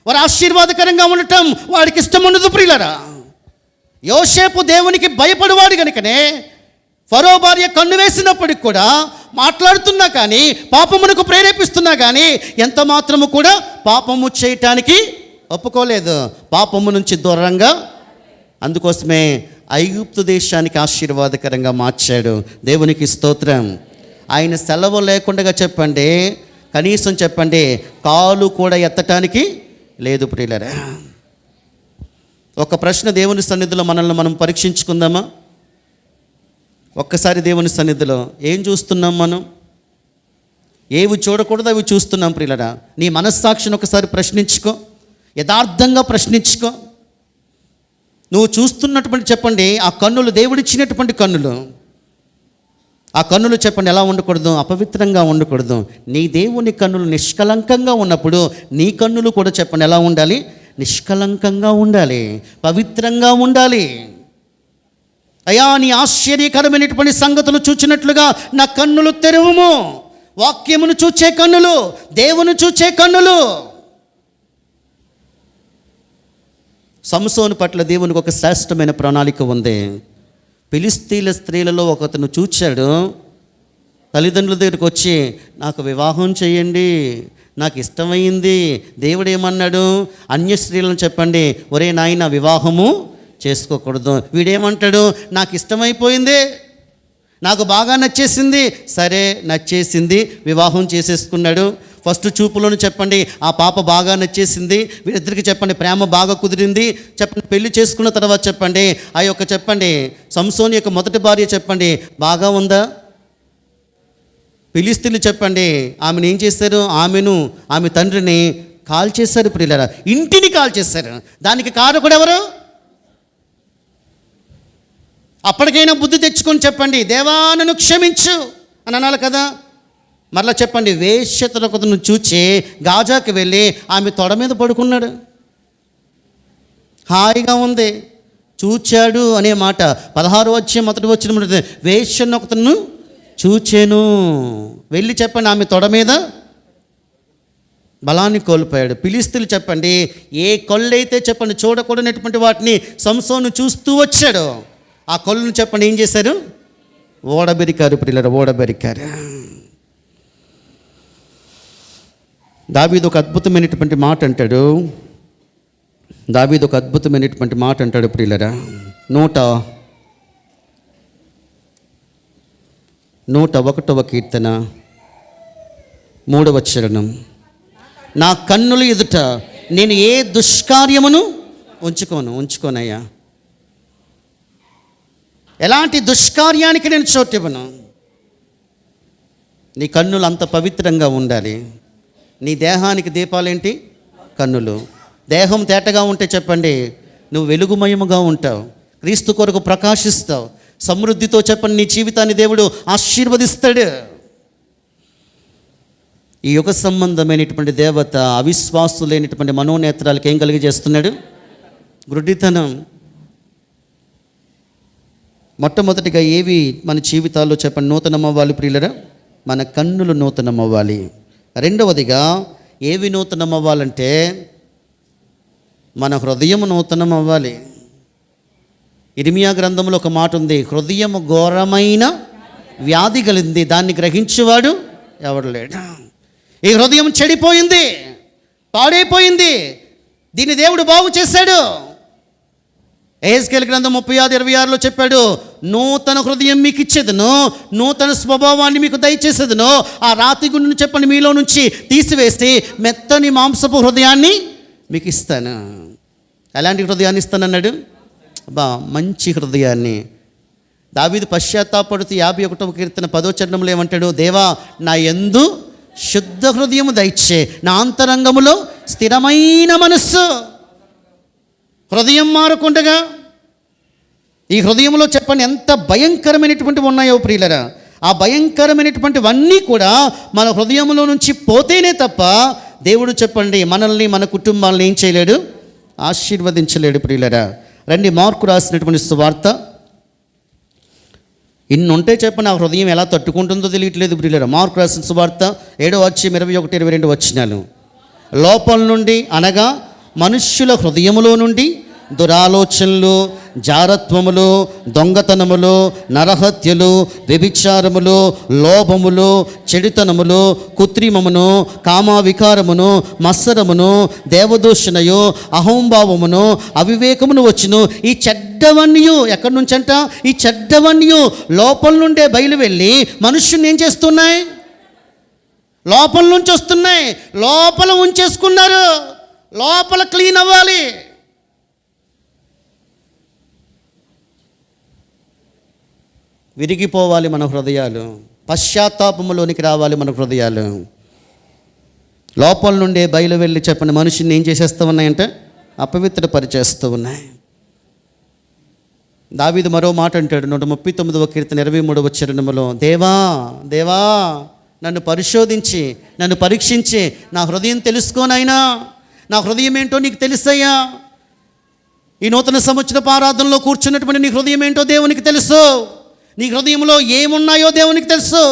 వారు ఆశీర్వాదకరంగా ఉండటం వాడికి ఇష్టం ఉండదు. ప్రియులరా, యోసేపు దేవునికి భయపడేవాడు కనుకనే ఫరో భార్య కన్ను వేసినప్పటికి కూడా మాట్లాడుతున్నా కానీ, పాపమునకు ప్రేరేపిస్తున్నా కానీ ఎంత మాత్రము కూడా పాపము చేయటానికి ఒప్పుకోలేదు. పాపము నుంచి దూరంగా, అందుకోసమే ఐగుప్తు దేశానికి ఆశీర్వాదకరంగా మార్చాడు. దేవునికి స్తోత్రం. ఆయన సెలవు లేకుండా చెప్పండి, కనీసం చెప్పండి కాలు కూడా ఎత్తటానికి లేదు. ప్రియులరా, ఒక ప్రశ్న దేవుని సన్నిధిలో మనల్ని మనం పరీక్షించుకుందామా? ఒక్కసారి దేవుని సన్నిధిలో ఏం చూస్తున్నాం మనం? ఏవి చూడకూడదు అవి చూస్తున్నాం. ప్రియులరా, నీ మనస్సాక్షిని ఒకసారి ప్రశ్నించుకో, యథార్థంగా ప్రశ్నించుకో. నువ్వు చూస్తున్నటువంటి చెప్పండి ఆ కన్నులు దేవుడిచ్చినటువంటి కన్నులు, ఆ కన్నులు చెప్పండి ఎలా ఉండకూడదు? అపవిత్రంగా ఉండకూడదు. నీ దేవుని కన్నులు నిష్కలంకంగా ఉన్నప్పుడు నీ కన్నులు కూడా చెప్పండి ఎలా ఉండాలి? నిష్కలంకంగా ఉండాలి, పవిత్రంగా ఉండాలి. అయ్యా, నీ ఆశ్చర్యకరమైనటువంటి సంగతులు చూచినట్లుగా నా కన్నులు తెరువుము. వాక్యమును చూచే కన్నులు, దేవుని చూచే కన్నులు. సంసోను పట్ల దేవునికి ఒక శ్రేష్టమైన ప్రణాళిక ఉంది. ఫిలిష్తీయుల స్త్రీలలో ఒకతను చూచాడు. తల్లిదండ్రుల దగ్గరికి వచ్చి నాకు వివాహం చేయండి, నాకు ఇష్టమైంది. దేవుడు ఏమన్నాడు? అన్య స్త్రీలను చెప్పండి, ఒరే నాయన వివాహము చేసుకోకూడదు. వీడేమంటాడు? నాకు ఇష్టమైపోయింది, నాకు బాగా నచ్చేసింది. సరే నచ్చేసింది, వివాహం చేసేసుకున్నాడు. ఫస్ట్ చూపులోని చెప్పండి ఆ పాప బాగా నచ్చేసింది. వీరిద్దరికి చెప్పండి ప్రేమ బాగా కుదిరింది. చెప్పండి పెళ్లి చేసుకున్న తర్వాత చెప్పండి ఆ యొక్క చెప్పండి సంసోని యొక్క మొదటి భార్య చెప్పండి బాగా ఉందా? ఫిలిష్తీయులు చెప్పండి ఆమెను ఏం చేశారు? ఆమె తండ్రిని కాల్ చేశారు. ప్రియులారా, ఇంటిని కాల్ చేశారు. దానికి కారకుడు ఎవరు? అప్పటికైనా బుద్ధి తెచ్చుకొని చెప్పండి దేవా నన్ను క్షమించు అని అనాలి కదా. మరలా చెప్పండి వేశ్యతను చూచి గాజాకి వెళ్ళి ఆమె తొడ మీద పడుకున్నాడు. హాయిగా ఉంది. చూచాడు అనే మాట 16వ అధ్యాయం మొదటి వచ్చిన వేశ్యనొకతను చూచాను. వెళ్ళి చెప్పండి ఆమె తొడ మీద బలాన్ని కోల్పోయాడు. ఫిలిష్తీయులు చెప్పండి ఏ కళ్ళైతే చెప్పండి చూడకూడనటువంటి వాటిని సంసోను చూస్తూ వచ్చాడు. ఆ కళ్ళను చెప్పండి ఏం చేశారు? ఓడబెరికారు. ప్రియులారా, ఓడబెరికారు. దావీదు ఒక అద్భుతమైనటువంటి మాట అంటాడు. ప్రియులారా, 101వ కీర్తన 3వ చరణం. నా కన్నుల ఎదుట నేను ఏ దుష్కార్యమును ఉంచుకోనయ్యా. ఎలాంటి దుష్కార్యానికి నేను చోటివ్వను. నీ కన్నులు అంత పవిత్రంగా ఉండాలి. నీ దేహానికి దీపాలేంటి? కన్నులు. దేహం తేటగా ఉంటే చెప్పండి నువ్వు వెలుగుమయముగా ఉంటావు, క్రీస్తు కొరకు ప్రకాశిస్తావు, సమృద్ధితో చెప్పండి నీ జీవితాన్ని దేవుడు ఆశీర్వదిస్తాడు. ఈ యుగ సంబంధమైనటువంటి దేవత అవిశ్వాసులైనటువంటి మనోనేత్రాలకు ఏం కలిగజేస్తున్నాడు? గుడ్డితనం. మొట్టమొదటిగా ఏవి మన జీవితాల్లో చెప్పండి నూతనం అవ్వాలి ప్రియులరా? మన కన్నులు నూతనం అవ్వాలి. రెండవదిగా ఏవి నూతనం అవ్వాలంటే మన హృదయం నూతనం అవ్వాలి. ఇర్మియా గ్రంథంలో ఒక మాట ఉంది, హృదయం ఘోరమైన వ్యాధి కలిగింది, దాన్ని గ్రహించేవాడు ఎవడు లేడు. ఈ హృదయం చెడిపోయింది, పాడైపోయింది, దీన్ని దేవుడు బాగు చేశాడు. ఎహెజ్కేలు గ్రంథం 36:26లో చెప్పాడు, నూతన హృదయం మీకు ఇచ్చేదను, నూతన స్వభావాన్ని మీకు దయచేసేదను, ఆ రాతి గుండెను చెప్పండి మీలో నుంచి తీసివేసి మెత్తని మాంసపు హృదయాన్ని మీకు ఇస్తాను. ఎలాంటి హృదయాన్ని ఇస్తానన్నాడు? మంచి హృదయాన్ని. దావీదు పశ్చాత్తాపడుతూ 51వ కీర్తన 10వ చరణంలో ఏమంటాడు? దేవా నా యందు శుద్ధ హృదయము దయచే, నా అంతరంగములో స్థిరమైన మనస్సు. హృదయం మారకుండగా ఈ హృదయంలో చెప్పండి ఎంత భయంకరమైనటువంటివి ఉన్నాయో ప్రియులరా. ఆ భయంకరమైనటువంటివన్నీ కూడా మన హృదయంలో నుంచి పోతేనే తప్ప దేవుడు చెప్పండి మనల్ని మన కుటుంబాలను ఏం చేయలేడు? ఆశీర్వదించలేడు ప్రియులరా. రండి మార్కు రాసినటువంటి సువార్త. ఇన్ని ఉంటే చెప్పండి ఆ హృదయం ఎలా తట్టుకుంటుందో తెలియట్లేదు ప్రియులరా. మార్కు రాసిన సువార్త 7వ అధ్యాయం 21-22 వచనాలు. లోపల నుండి అనగా మనుష్యుల హృదయములో నుండి దురాలోచనలు, జారత్వములు, దొంగతనములు, నరహత్యలు, వ్యభిచారములు, లోభములు, చెడుతనములు, కృత్రిమమును, కామావికారమును, మత్సరమును, దేవదూషణయు, అహంభావమును, అవివేకమును వచ్చును. ఈ చెడ్డవన్నీ ఎక్కడి నుంచంట? ఈ చెడ్డవన్నీ లోపల నుండే బయలు వెళ్ళి మనుష్యుని ఏం చేస్తున్నాయి? లోపల నుంచి వస్తున్నాయి. లోపల ఉంచేసుకున్నారు. లోపల క్లీన్ అవ్వాలి. విరిగిపోవాలి మన హృదయాలు. పశ్చాత్తాపములోనికి రావాలి మన హృదయాలు. లోపల నుండే బయలు వెళ్ళి చెప్పండి మనుషుని ఏం చేసేస్తూ ఉన్నాయంటే అపవిత్రపరిచేస్తూ ఉన్నాయి. దావీదు మరో మాట అంటాడు 139వ కీర్తన 23వ చరణంలో, దేవా దేవా నన్ను పరిశోధించి నన్ను పరీక్షించి నా హృదయం తెలుసుకోనైనా, నా హృదయం ఏంటో నీకు తెలుసయ్యా. ఈ నూతన సంవత్సరపు ఆరాధనలో కూర్చున్నటువంటి నీ హృదయం ఏంటో దేవునికి తెలుసు. నీ హృదయంలో ఏమున్నాయో దేవునికి తెలుసు.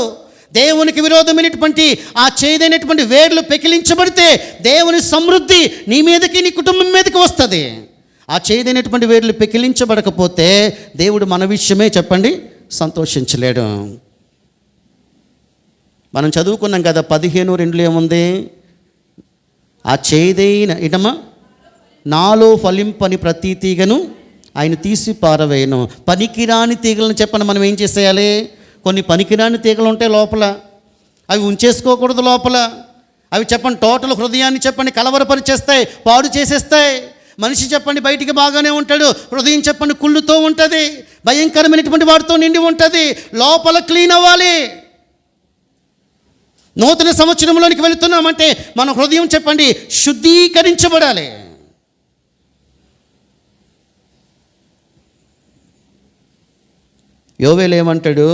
దేవునికి విరోధమైనటువంటి ఆ చేదైనటువంటి వేర్లు పెకిలించబడితే దేవుని సమృద్ధి నీ మీదకి నీ కుటుంబం మీదకి వస్తుంది. ఆ చేదైనటువంటి వేర్లు పెకిలించబడకపోతే దేవుడు మన విషయమే చెప్పండి సంతోషించలేడు. మనం చదువుకున్నాం కదా 15:2 ఏముంది? ఆ చేదైన ఇటమా నాలో ఫలింపని ప్రతి తీగను ఆయన తీసి పారవేయను. పనికిరాని తీగలను చెప్పండి మనం ఏం చేసేయాలి? కొన్ని పనికిరాని తీగలు ఉంటాయి లోపల, అవి ఉంచేసుకోకూడదు లోపల. అవి చెప్పండి టోటల్ హృదయాన్ని చెప్పండి కలవరపరిచేస్తాయి, పాడు చేసేస్తాయి. మనిషి చెప్పండి బయటికి బాగానే ఉంటాడు, హృదయం చెప్పండి కుళ్ళుతో ఉంటుంది, భయంకరమైనటువంటి వాటితో నిండి ఉంటుంది. లోపల క్లీన్ అవ్వాలి. నూతన సంవత్సరంలోనికి వెళుతున్నామంటే మన హృదయం చెప్పండి శుద్ధీకరించబడాలి. యోవేలు ఏమంటాడు?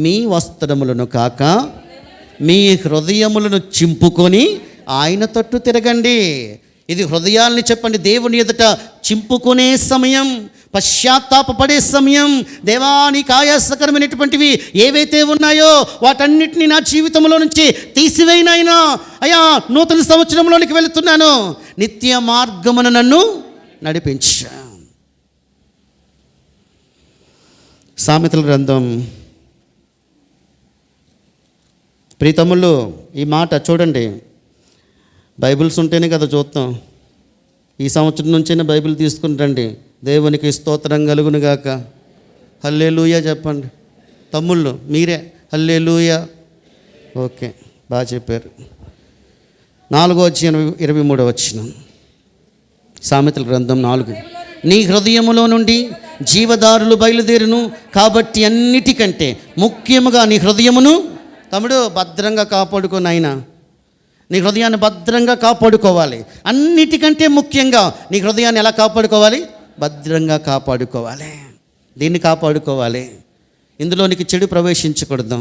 మీ వస్త్రములను కాక మీ హృదయములను చింపుకొని ఆయన తట్టు తిరగండి. ఇది హృదయాల్ని చెప్పండి దేవుని ఎదుట చింపుకునే సమయం, పశ్చాత్తాపపడే సమయం. దేవా నీకు ఆయాసకరమైనటువంటివి ఏవైతే ఉన్నాయో వాటన్నిటినీ నా జీవితంలో నుంచి తీసివేయినాయినా. అయ్యా నూతన సంవత్సరంలోనికి వెళుతున్నాను, నిత్య మార్గమున నన్ను నడిపించా. సామెతల గ్రంథం ప్రీతములు ఈ మాట చూడండి. బైబిల్స్ ఉంటేనే కదా చూస్తాం. ఈ సంవత్సరం నుంచైనా బైబిల్ తీసుకుని రండి. దేవునికి స్తోత్రం కలుగునుగాక. హల్లెలూయా చెప్పండి. తమ్ముళ్ళు మీరే హల్లెలూయా. ఓకే, బాగా చెప్పారు. 4:23 సామెతల గ్రంథం 4. నీ హృదయములో నుండి జీవదారులు బయలుదేరును కాబట్టి అన్నిటికంటే ముఖ్యముగా నీ హృదయమును తమ్ముడు భద్రంగా కాపాడుకో నాయనా. నీ హృదయాన్ని భద్రంగా కాపాడుకోవాలి. అన్నిటికంటే ముఖ్యంగా నీ హృదయాన్ని ఎలా కాపాడుకోవాలి? భద్రంగా కాపాడుకోవాలి. దీన్ని కాపాడుకోవాలి. ఇందులోనికి చెడు ప్రవేశించకూడదు.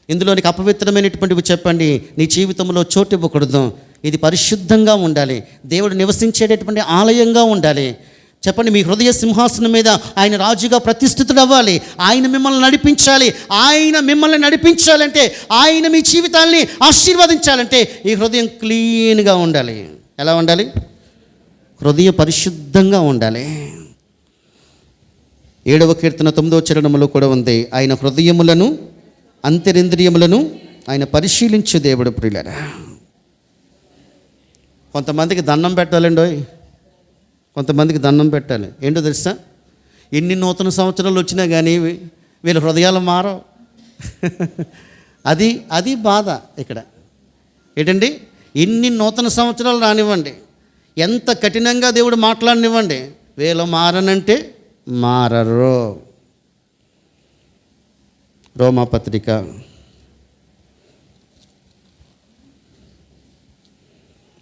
ఇందులోనికి అపవిత్రమైనటువంటివి చెప్పండి నీ జీవితంలో చోటు ఇవ్వకూడదు. ఇది పరిశుద్ధంగా ఉండాలి, దేవుడు నివసించేటటువంటి ఆలయంగా ఉండాలి. చెప్పండి మీ హృదయ సింహాసనం మీద ఆయన రాజుగా ప్రతిష్ఠితుడు అవ్వాలి. ఆయన మిమ్మల్ని నడిపించాలి. ఆయన మిమ్మల్ని నడిపించాలంటే, ఆయన మీ జీవితాన్ని ఆశీర్వదించాలంటే ఈ హృదయం క్లీన్గా ఉండాలి. ఎలా ఉండాలి? హృదయం పరిశుద్ధంగా ఉండాలి. 7వ కీర్తన 9వ చరణంలో కూడా ఉంది, ఆయన హృదయములను అంతరింద్రియములను ఆయన పరిశీలించు దేవుడు. ప్రియులారా, కొంతమందికి దండం పెట్టాలండి, కొంతమందికి దండం పెట్టాలి. ఏంటో తెలుసా? ఎన్ని నూతన సంవత్సరాలు వచ్చినా కానీ వీళ్ళ హృదయాలు మారవు. అది బాధ ఇక్కడ. ఏంటండి, ఎన్ని నూతన సంవత్సరాలు రానివ్వండి, ఎంత కఠినంగా దేవుడు మాట్లాడనివ్వండి, వీళ్ళు మారనంటే మారరు. రోమాపత్రిక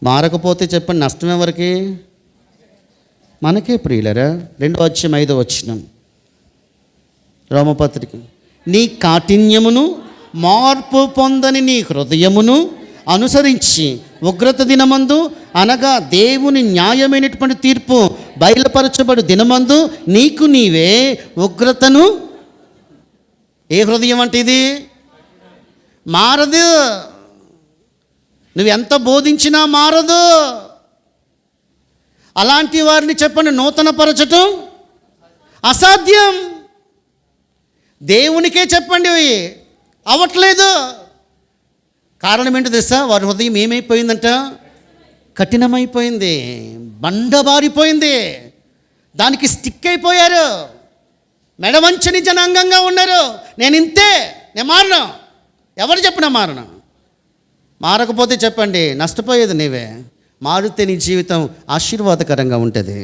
'మారకపోతే చెప్పండి నష్టం ఎవరికి? మనకే ప్రియులరా. 2:5 రోమపత్రిక. నీ కాఠిన్యమును మార్పు పొందని నీ హృదయమును అనుసరించి ఉగ్రత దినమందు అనగా దేవుని న్యాయమైనటువంటి తీర్పు బయలుపరచబడు దినమందు నీకు నీవే ఉగ్రతను. ఏ హృదయం అంటే ఇది? మారదు. నువ్వెంత బోధించినా మారదు. అలాంటి వారిని చెప్పండి నూతన పరచటం అసాధ్యం. దేవునికే చెప్పండి అవ్వట్లేదు. కారణం ఏంటో తెలుసా? వారి హృదయం ఏమైపోయిందంట? కఠినమైపోయింది, బండబారిపోయింది, దానికి స్టిక్ అయిపోయారు, మెడవంచని జనాంగంగా ఉన్నారు. నేను ఇంతే, నేను మారను. ఎవరు చెప్పినా మారను. మారకపోతే చెప్పండి నష్టపోయేది నీవే. మారితే నీ జీవితం ఆశీర్వాదకరంగా ఉంటుంది.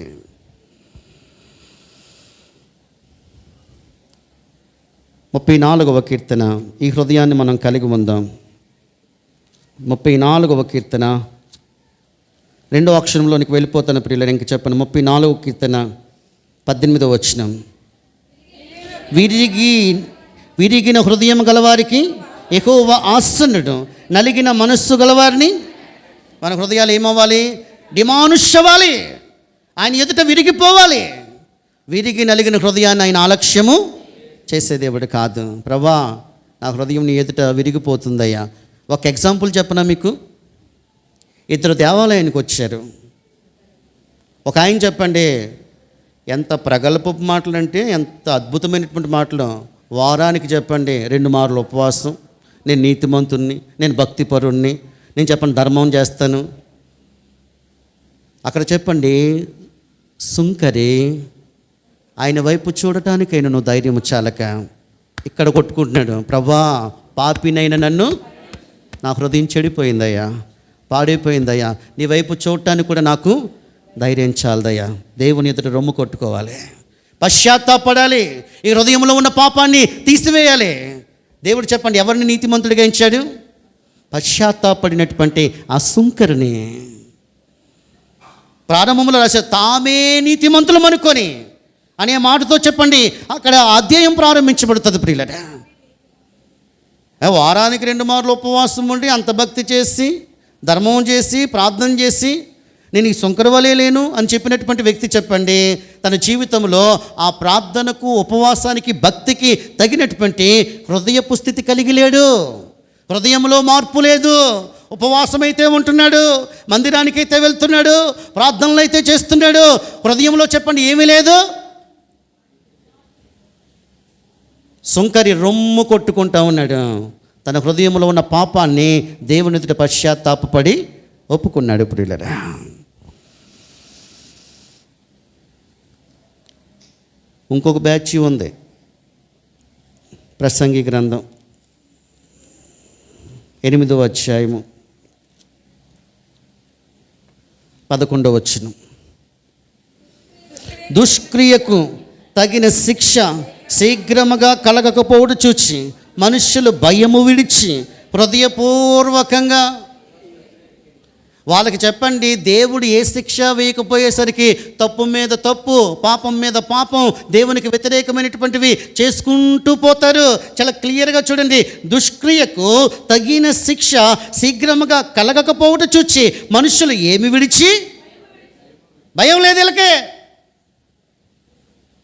ముప్పై 34వ కీర్తన. ఈ హృదయాన్ని మనం కలిగి ఉందాం. 34వ కీర్తన 2వ అక్షరంలోనికి వెళ్ళిపోతాను ప్రియులు. ఇంక చెప్పండి. 34వ కీర్తన 18 విరిగిన హృదయం గలవారికి యెహోవా ఆసన్నుడు, నలిగిన మనస్సు గలవారిని. మన హృదయాలు ఏమవ్వాలి? డిమానుష్యవాలి. ఆయన ఎదుట విరిగిపోవాలి. విరిగి నలిగిన హృదయాన్ని ఆయన ఆలక్ష్యము చేసే దేవుడు కాదు. ప్రభా నా హృదయం నీ ఎదుట విరిగిపోతుందయ్యా. ఒక ఎగ్జాంపుల్ చెప్పనా మీకు? 2 దేవాలయానికి వచ్చారు. ఒక ఆయన చెప్పండి ఎంత ప్రగల్భపు మాటలు అంటే ఎంత అద్భుతమైనటువంటి మాటలు. వారానికి చెప్పండి 2 మార్లు ఉపవాసం, నేను నీతిమంతుణ్ణి, నేను భక్తిపరుణ్ణి, నేను చెప్పండి ధర్మం చేస్తాను. అక్కడ చెప్పండి సుంకరి ఆయన వైపు చూడటానికైనా నువ్వు ధైర్యం చాలక ఇక్కడ కొట్టుకుంటున్నాడు. ప్రభా పాపినైనా నన్ను, నా హృదయం చెడిపోయిందయ్యా, పాడైపోయిందయ్యా, నీ వైపు చూడటానికి కూడా నాకు ధైర్యం చాలదయ్యా. దేవుని ఎదుట రొమ్ము కొట్టుకోవాలి, పశ్చాత్తాపడాలి, ఈ హృదయంలో ఉన్న పాపాన్ని తీసివేయాలి. దేవుడు చెప్పండి ఎవరిని నీతిమంతుడిగా ఎంచాడు? పశ్చాత్తాపడినటువంటి ఆ సుంకరిని. ప్రారంభంలో రాశారు తామే నీతిమంతులం అనుకొని అనే మాటతో చెప్పండి అక్కడ అధ్యాయం ప్రారంభించబడుతుంది. ప్రియులరా, వారానికి 2 మార్లు ఉపవాసం ఉండి అంత భక్తి చేసి ధర్మం చేసి ప్రార్థన చేసి నేను ఈ సుంకరవలే లేను అని చెప్పినటువంటి వ్యక్తి చెప్పండి తన జీవితంలో ఆ ప్రార్థనకు ఉపవాసానికి భక్తికి తగినటువంటి హృదయపు స్థితి కలిగి లేడు. హృదయంలో మార్పు లేదు. ఉపవాసం అయితే ఉంటున్నాడు, మందిరానికైతే వెళ్తున్నాడు, ప్రార్థనలు అయితే చేస్తున్నాడు, హృదయంలో చెప్పండి ఏమీ లేదు. సుంకరి రొమ్ము కొట్టుకుంటా ఉన్నాడు. తన హృదయంలో ఉన్న పాపాన్ని దేవుని ఎదుట పశ్చాత్తాపపడి ఒప్పుకున్నాడు. ప్రియులరా, ఇంకొక బ్యాచ్ ఉంది. ప్రసంగి గ్రంథం 8వ అధ్యాయము 11వ వచనం. దుష్క్రియకు తగిన శిక్ష శీఘ్రముగా కలగకపోవడం చూచి మనుష్యులు భయము విడిచి హృదయపూర్వకంగా, వాళ్ళకి చెప్పండి దేవుడు ఏ శిక్ష వేయకపోయేసరికి తప్పు మీద తప్పు, పాపం మీద పాపం, దేవునికి వ్యతిరేకమైనటువంటివి చేసుకుంటూ పోతారు. చాలా క్లియర్గా చూడండి, దుష్క్రియకు తగిన శిక్ష శీఘ్రముగా కలగకపోవడం చూచి మనుషులు ఏమి విడిచి, భయం లేదు వీళ్ళకే,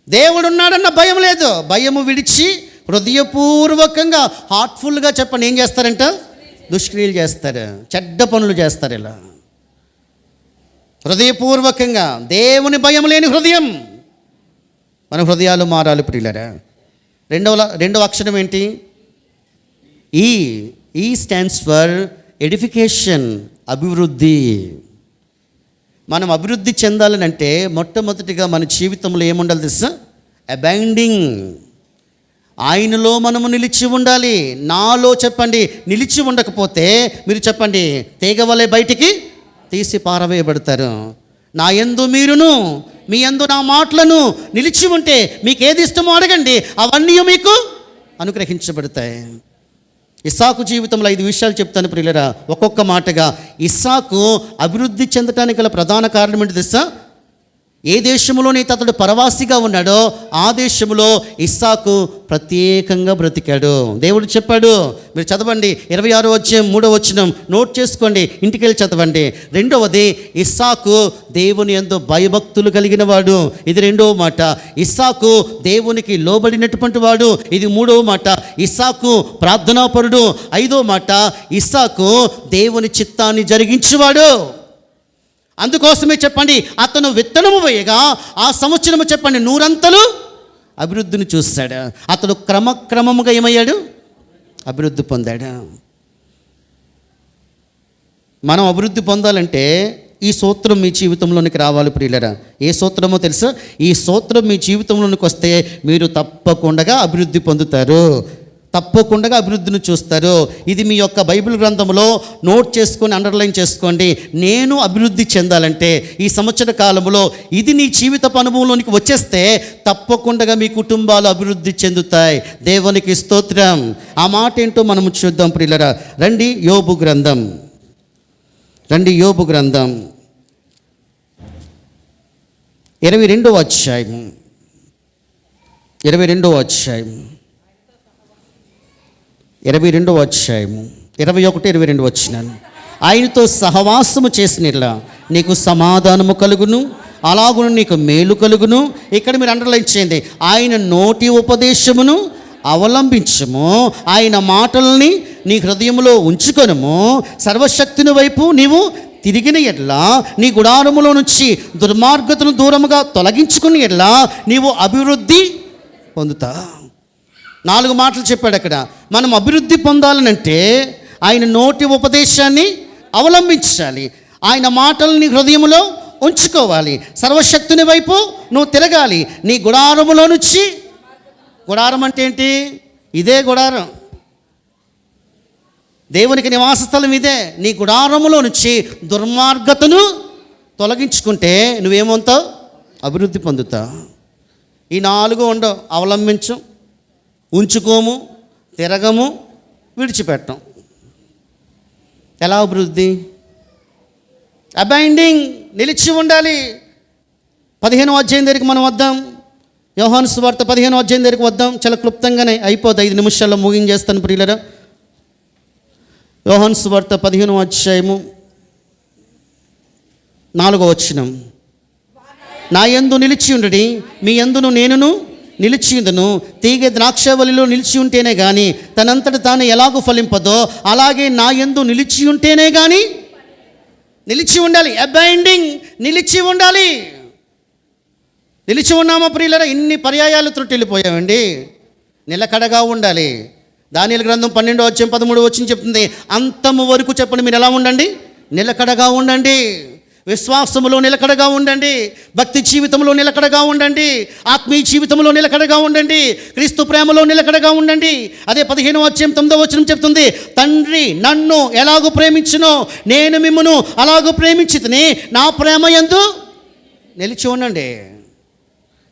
దేవుడున్నాడన్న భయం లేదు, భయము విడిచి హృదయపూర్వకంగా హార్ట్ఫుల్గా చెప్పండి ఏం చేస్తారంట? దుష్క్రియలు చేస్తారు, చెడ్డ పనులు చేస్తారు. ఇలా హృదయపూర్వకంగా దేవుని భయం లేని హృదయం. మన హృదయాలు మారాలి ప్రియులరా. రెండవ అక్షరం ఏంటి? ఈ స్టాండ్స్ ఫర్ ఎడిఫికేషన్, అభివృద్ధి. మనం అభివృద్ధి చెందాలని అంటే మొట్టమొదటిగా మన జీవితంలో ఏముండాలి తెలుసా? అబైండింగ్. ఆయనలో మనము నిలిచి ఉండాలి. నాలో చెప్పండి నిలిచి ఉండకపోతే మీరు చెప్పండి తీగ వలె బయటికి తీసి పారవేయబడతారు. నా యందు మీరును మీ యందు నా మాటలను నిలిచి ఉంటే మీకు ఏది ఇష్టమో అడగండి, అవన్నీ మీకు అనుగ్రహించబడతాయి. ఇస్సాకు జీవితంలో 5 విషయాలు చెప్తాను ప్రియులరా, ఒక్కొక్క మాటగా. ఇస్సాకు అభివృద్ధి చెందటానికి గల ప్రధాన కారణం ఏంటి తెలుసా? ఏ దేశంలోనైతే అతడు పరవాసిగా ఉన్నాడో ఆ దేశంలో ఇస్సాకు ప్రత్యేకంగా బ్రతికాడు. దేవుడు చెప్పాడు, మీరు చదవండి 26వ అధ్యాయం 3వ వచనం నోట్ చేసుకోండి, ఇంటికి వెళ్ళి చదవండి. రెండవది ఇస్సాకు దేవుని యందు భయభక్తులు కలిగిన వాడు, ఇది 2వ మాట. ఇస్సాకు దేవునికి లోబడినటువంటి వాడు, ఇది 3వ మాట. ఇస్సాకు ప్రార్థనాపరుడు, 5వ మాట. ఇస్సాకు దేవుని చిత్తాన్ని జరిగించేవాడు. అందుకోసమే చెప్పండి అతను విత్తనము వేయగా ఆ సంవత్సరము చెప్పండి 100 అంతలు అభివృద్ధిని చూశాడు. అతడు క్రమక్రమముగా ఏమయ్యాడు? అభివృద్ధి పొందాడు. మనం అభివృద్ధి పొందాలంటే ఈ సూత్రం మీ జీవితంలోనికి రావాలి ప్రియులరా. ఏ సూత్రమో తెలుసా? ఈ సూత్రం మీ జీవితంలోనికి వస్తే మీరు తప్పకుండా అభివృద్ధి పొందుతారు, తప్పకుండా అభివృద్ధిని చూస్తారు. ఇది మీ యొక్క బైబిల్ గ్రంథంలో నోట్ చేసుకొని అండర్లైన్ చేసుకోండి. నేను అభివృద్ధి చెందాలంటే ఈ సంవత్సర కాలంలో ఇది నీ జీవిత అనుభవంలోనికి వచ్చేస్తే తప్పకుండా మీ కుటుంబాలు అభివృద్ధి చెందుతాయి. దేవునికి స్తోత్రం. ఆ మాట ఏంటో మనం చూద్దాం ప్రియులరా. రండి యోబు గ్రంథం 22వ అధ్యాయం 21వ అధ్యాయం 21-22 వచనాలు. ఆయనతో సహవాసము చేసినట్లా నీకు సమాధానము కలుగును, అలాగును నీకు మేలు కలుగును. ఇక్కడ మీరు అండర్లైన్ చేయండి, ఆయన నోటి ఉపదేశమును అవలంబించము, ఆయన మాటల్ని నీ హృదయంలో ఉంచుకొనుము, సర్వశక్తిని వైపు నీవు తిరిగిన ఎడ్లా నీ గుడారములో నుంచి దుర్మార్గతను దూరముగా తొలగించుకుని ఎడ్లా నీవు అభివృద్ధి పొందుతా. 4 మాటలు చెప్పాడు అక్కడ. మనం అభివృద్ధి పొందాలనంటే ఆయన నోటి ఉపదేశాన్ని అవలంబించాలి, ఆయన మాటల్ని హృదయంలో ఉంచుకోవాలి, సర్వశక్తుని వైపు నువ్వు తిరగాలి. నీ గుడారములో నుంచి, గుడారం అంటే ఏంటి? ఇదే గుడారం, దేవునికి నివాస స్థలం ఇదే. నీ గుడారములో నుంచి దుర్మార్గతను తొలగించుకుంటే నువ్వేమవుతావు? అభివృద్ధి పొందుతావు. ఈ 4 ఉండవు. అవలంబించం, ఉంచుకోము, తిరగము, విడిచిపెట్టం. ఎలా అభివృద్ధి? అబైండింగ్, నిలిచి ఉండాలి. 15వ అధ్యాయం దగ్గరికి మనం వద్దాం. యోహాను సువార్త 15వ అధ్యాయం దగ్గరికి వద్దాం. చాలా క్లుప్తంగానే అయిపోతుంది, 5 నిమిషాల్లో ముగించేస్తాను ప్రియులరా. యోహాను సువార్త 15వ అధ్యాయము 4వ వచనం. నా యందు నిలిచి ఉండడి, మీ యందును నేనును నిలిచి ఉందును. తీగ ద్రాక్షవల్లిలో నిలిచి ఉంటేనే కానీ తనంతట తాను ఎలాగో ఫలింపదో, అలాగే నా యందు నిలిచి ఉంటేనే కానీ, నిలిచి ఉండాలి. అబైండింగ్, నిలిచి ఉండాలి. నిలిచి ఉన్నామా ప్రియులరా? ఇన్ని పర్యాయాలు త్రుట్టెళ్ళిపోయామండి. నిలకడగా ఉండాలి. దానియేలు గ్రంథం 12వ అధ్యాయం 13వ వచనం చెప్తుంది, అంతము వరకు చెప్పండి మీరు ఎలా ఉండండి? నిలకడగా ఉండండి. విశ్వాసములో నిలకడగా ఉండండి, భక్తి జీవితంలో నిలకడగా ఉండండి, ఆత్మీయ జీవితంలో నిలకడగా ఉండండి, క్రీస్తు ప్రేమలో నిలకడగా ఉండండి. అదే 15వ అధ్యాయం 9వ వచనం చెప్తుంది, తండ్రి నన్ను ఎలాగూ ప్రేమించునో నేను మిమ్మును అలాగూ ప్రేమించితిని, నా ప్రేమ యందు నిలిచి ఉండండి.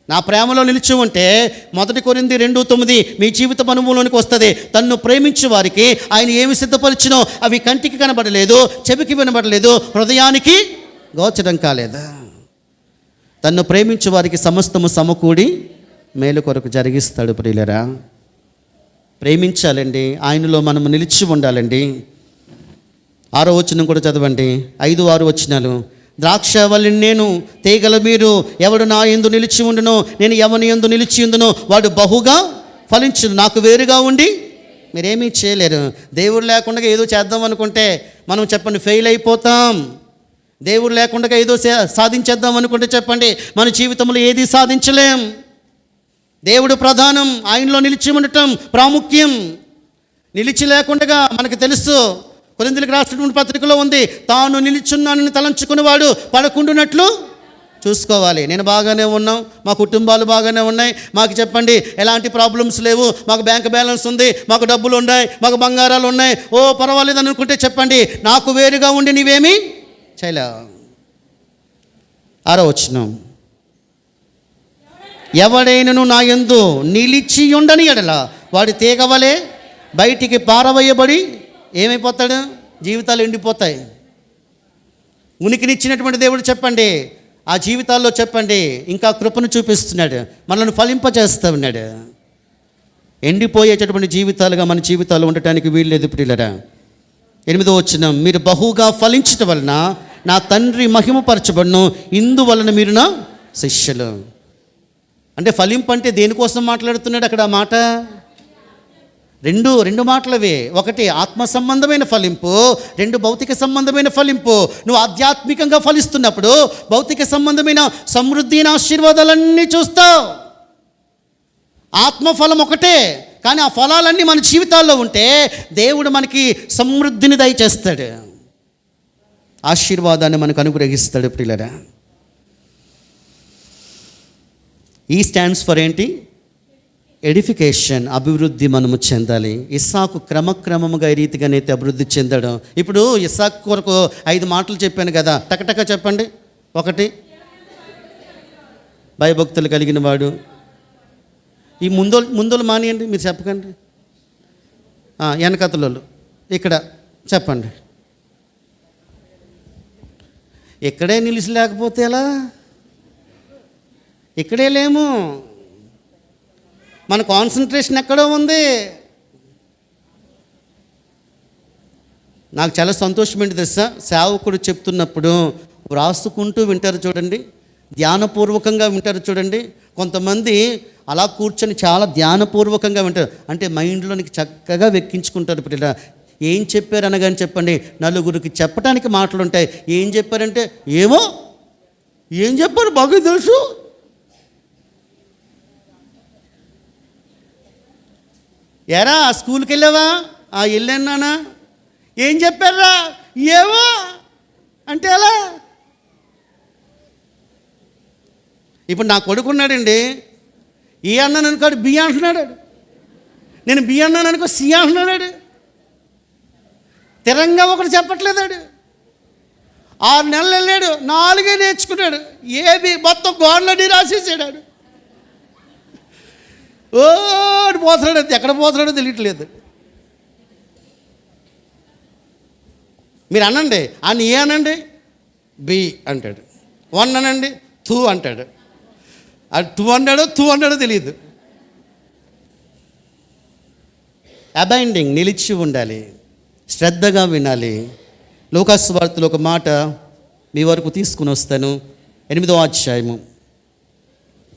నా ప్రేమలో నిలిచి ఉంటే 1 కొరింథీ 2:9 మీ జీవిత అనుభవంలోనికి వస్తుంది. తన్ను ప్రేమించే వారికి ఆయన ఏమి సిద్ధపరిచినో అవి కంటికి కనబడలేదు, చెవికి వినబడలేదు, హృదయానికి గోచరం కాలేదా? తన్ను ప్రేమించే వారికి సమస్తము సమకూడి మేలు కొరకు జరిగిస్తాడు ప్రియులరా. ప్రేమించాలండి, ఆయనలో మనం నిలిచి ఉండాలండి. 6వ వచనం కూడా చదవండి, 5, 6 వచనాలు. ద్రాక్షవల్లిని నేను, తీగల మీరు, ఎవడు నా యందు నిలిచి ఉండునో నేను ఎవని యందు నిలిచి ఉండునో వాడు బహుగా ఫలించును. నాకు వేరుగా ఉండి మీరేమీ చేయలేరు. దేవుడు లేకుండా ఏదో చేద్దాం అనుకుంటే మనం చెప్పండి ఫెయిల్ అయిపోతాం. దేవుడు లేకుండా ఏదో సాధించేద్దాం అనుకుంటే చెప్పండి మన జీవితంలో ఏది సాధించలేం. దేవుడు ప్రధానం, ఆయనలో నిలిచి ఉండటం ప్రాముఖ్యం. నిలిచి లేకుండా మనకు తెలుసు, కొరింథీయులకు రాసినటువంటి పత్రికలో ఉంది, తాను నిలిచున్నానని తలంచుకునేవాడు పడకుండునట్లు చూసుకోవాలి. నేను బాగానే ఉన్నాం, మా కుటుంబాలు బాగానే ఉన్నాయి, మాకు చెప్పండి ఎలాంటి ప్రాబ్లమ్స్ లేవు, మాకు బ్యాంక్ బ్యాలెన్స్ ఉంది, మాకు డబ్బులు ఉన్నాయి, మాకు బంగారాలు ఉన్నాయి, ఓ పర్వాలేదు అనుకుంటే చెప్పండి నాకు వేరుగా ఉండి నీవేమీ చేయలేవు. 6వ వచనం, ఎవడైనను నా యందు నిలిచి ఉండని ఎడల వాడి తీగవలే బయటికి పారవేయబడి ఏమైపోతాడు? జీవితాలు ఎండిపోతాయి. ఉనికినిచ్చినటువంటి దేవుడు చెప్పండి ఆ జీవితాల్లో చెప్పండి ఇంకా కృపను చూపిస్తున్నాడు, మనల్ని ఫలింపజేస్తూ ఉన్నాడు. ఎండిపోయేటటువంటి జీవితాలుగా మన జీవితాలు ఉండటానికి వీల్లేదు ప్రియులరా. 8వ వచనం, మీరు బహుగా ఫలించటం వలన నా తండ్రి మహిమపరచబడును, ఇందువలన మీరు నా శిష్యులు. అంటే ఫలింపు అంటే దేనికోసం మాట్లాడుతున్నాడు అక్కడ? ఆ మాట రెండు మాటలవే. ఒకటి ఆత్మ సంబంధమైన ఫలింపు, 2 భౌతిక సంబంధమైన ఫలింపు. నువ్వు ఆధ్యాత్మికంగా ఫలిస్తున్నప్పుడు భౌతిక సంబంధమైన సమృద్ధి ఆశీర్వాదాలన్నీ చూస్తావు. ఆత్మఫలం ఒకటే, కానీ ఆ ఫలాలన్నీ మన జీవితాల్లో ఉంటే దేవుడు మనకి సమృద్ధిని దయచేస్తాడు, ఆశీర్వాదాన్ని మనకు అనుగ్రహిస్తాడు ప్రియులరా. ఈ స్టాండ్స్ ఫర్ ఏంటి? ఎడిఫికేషన్, అభివృద్ధి మనము చెందాలి. ఇస్సాకు క్రమక్రమముగా ఈ రీతిగానైతే అభివృద్ధి చెందడం. ఇప్పుడు ఇస్సాకు కొరకు 5 మాటలు చెప్పాను కదా, టకటక చెప్పండి. 1 భయభక్తులు కలిగిన వాడు. ఈ ముందోలు మానేయండి, మీరు చెప్పకండి. వెనకతలు ఇక్కడ చెప్పండి. ఇక్కడే నిలిచి లేకపోతే ఎలా? ఇక్కడే లేము, మన కాన్సన్ట్రేషన్ ఎక్కడో ఉంది. నాకు చాలా సంతోషం ఏంటి తెలుసా, సేవకుడు చెప్తున్నప్పుడు వ్రాసుకుంటూ వింటారు చూడండి, ధ్యానపూర్వకంగా వింటారు చూడండి. కొంతమంది అలా కూర్చొని చాలా ధ్యానపూర్వకంగా వింటారు, అంటే మైండ్లోనికి చక్కగా వెక్కించుకుంటారు. ఇప్పుడు ఇలా ఏం చెప్పారు అనగానే చెప్పండి, నలుగురికి చెప్పడానికి మాటలు ఉంటాయి. ఏం చెప్పారంటే ఏమో, ఏం చెప్పారు బాగా తెలుసు. ఎరా స్కూల్కి వెళ్ళావా? వెళ్ళానా. ఏం చెప్పారా? ఏమో అంటే ఎలా? ఇప్పుడు నా కొడుకున్నాడండి, ఏ అన్నాను అనుకోడు బి అంటున్నాడు, నేను బి అన్నాను అనుకో సి అంటున్నాడు. తిరంగా ఒకటి చెప్పట్లేదాడు. 6 నెలలు వెళ్ళాడు, 4 నేర్చుకున్నాడు. ఏబి మొత్తం గోడలన్నీ రాసేసాడు. పోతున్నాడు, ఎక్కడ పోతున్నాడో తెలియట్లేదు. మీరు అనండి, అని ఏ అనండి, బి అంటాడు. 1 అనండి, 2 అంటాడు. అది 2 అన్నాడో తెలియదు. అబైండింగ్, నిలిచి ఉండాలి, శ్రద్ధగా వినాలి. లూకాసు వార్తలో ఒక మాట మీ వరకు తీసుకుని వస్తాను. 8వ అధ్యాయము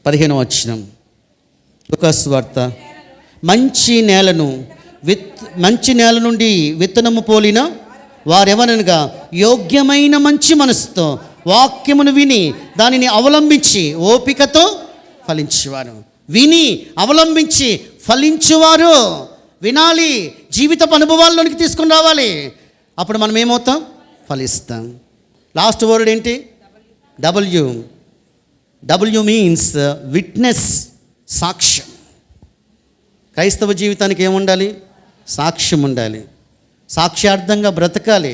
15వ వచనం. లూకాసు వార్త. మంచి నేల నుండి విత్తనము పోలిన వారెవరనగా యోగ్యమైన మంచి మనసుతో వాక్యమును విని దానిని అవలంబించి ఓపికతో ఫలించేవారు. విని అవలంబించి ఫలించువారు. వినాలి, జీవితపు అనుభవాల్లోనికి తీసుకుని రావాలి. అప్పుడు మనం ఏమవుతాం? ఫలిస్తాం. లాస్ట్ వర్డ్ ఏంటి? డబ్ల్యూ మీన్స్ విట్నెస్, సాక్ష్యం. క్రైస్తవ జీవితానికి ఏముండాలి? సాక్ష్యం ఉండాలి. సాక్ష్యార్థంగా బ్రతకాలి.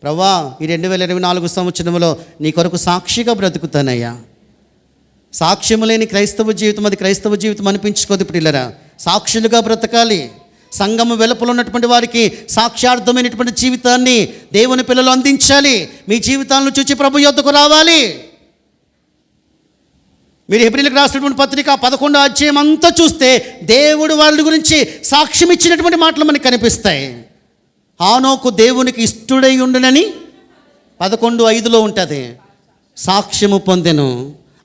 ప్రభువా, ఈ 2024 సంవత్సరంలో నీ కొరకు సాక్షిగా బ్రతుకుతానయ్యా. సాక్ష్యము లేని క్రైస్తవ జీవితం అది క్రైస్తవ జీవితం అనిపించుకోదు. పిల్లరా, సాక్షులుగా బ్రతకాలి. సంఘము వెలుపల ఉన్నటువంటి వారికి సాక్ష్యార్థమైనటువంటి జీవితాన్ని దేవుని పిల్లలు అందించాలి. మీ జీవితాలను చూచి ప్రభు యొద్దకు రావాలి. మీరు హెబ్రీయులకు రాసినటువంటి పత్రిక 11వ అధ్యాయం అంతా చూస్తే దేవుడు వాళ్ళ గురించి సాక్ష్యం ఇచ్చినటువంటి మాటలు మనకు కనిపిస్తాయి. హానోకు దేవునికి ఇష్టుడై ఉండునని 11:5 ఉంటుంది. సాక్ష్యము పొందెను.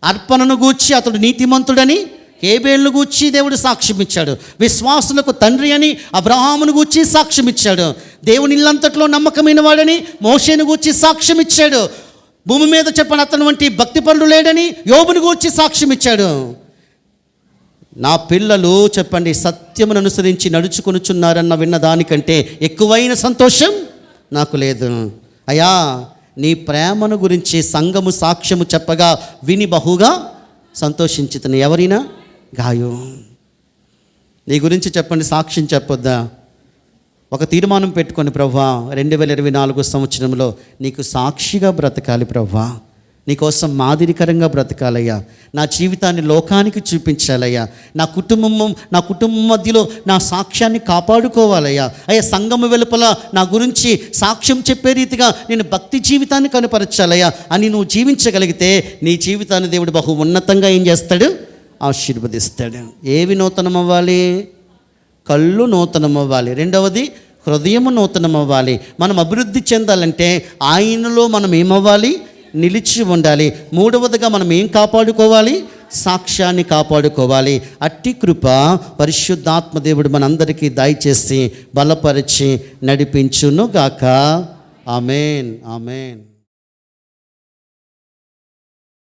అర్పణను గూర్చి అతడు నీతిమంతుడని హేబేలును గూర్చి దేవుడు సాక్ష్యం ఇచ్చాడు. విశ్వాసులకు తండ్రి అని అబ్రహామును గూర్చి సాక్ష్యం ఇచ్చాడు. దేవుని ఇల్లంతట్లో నమ్మకమైన వాడని మోషేను గూర్చి సాక్ష్యం ఇచ్చాడు. భూమి మీద చెప్పని అతను వంటి భక్తిపరుడు లేడని యోబును గూర్చి సాక్ష్యం ఇచ్చాడు. నా పిల్లలు చెప్పండి సత్యమును అనుసరించి నడుచుకొనుచున్నారన్న విన్న దానికంటే ఎక్కువైన సంతోషం నాకు లేదు. అయ్యా, నీ ప్రేమను గురించి సంఘము సాక్ష్యము చెప్పగా విని బహుగా సంతోషించుతున్న ఎవరైనా గాయం. నీ గురించి చెప్పండి, సాక్ష్యం చెప్పొద్దా? ఒక తీర్మానం పెట్టుకొని, ప్రభువా 2024 సంవత్సరంలో నీకు సాక్షిగా బ్రతకాలి ప్రభువా, నీకోసం మాదిరికరంగా బ్రతకాలయ్యా, నా జీవితాన్ని లోకానికి చూపించాలయ్యా, నా కుటుంబం మధ్యలో నా సాక్ష్యాన్ని కాపాడుకోవాలయ్యా. అయ్యా, సంఘము వెలుపల నా గురించి సాక్ష్యం చెప్పే రీతిగా నేను భక్తి జీవితాన్ని కనుపరచాలయ్యా అని నువ్వు జీవించగలిగితే నీ జీవితాన్ని దేవుడు బహు ఉన్నతంగా ఏం చేస్తాడు? ఆశీర్వదిస్తాడు. ఏవి నూతనం అవ్వాలి? కళ్ళు నూతనం అవ్వాలి. రెండవది హృదయము నూతనం అవ్వాలి. మనం అభివృద్ధి చెందాలంటే ఆయనలో మనం ఏమవ్వాలి? నిలిచి ఉండాలి. మూడవదిగా మనం ఏం కాపాడుకోవాలి? సాక్ష్యాన్ని కాపాడుకోవాలి. అట్టి కృప పరిశుద్ధాత్మ దేవుడు మనందరికీ దయచేసి బలపరిచి నడిపించును గాక. ఆమేన్, ఆమేన్.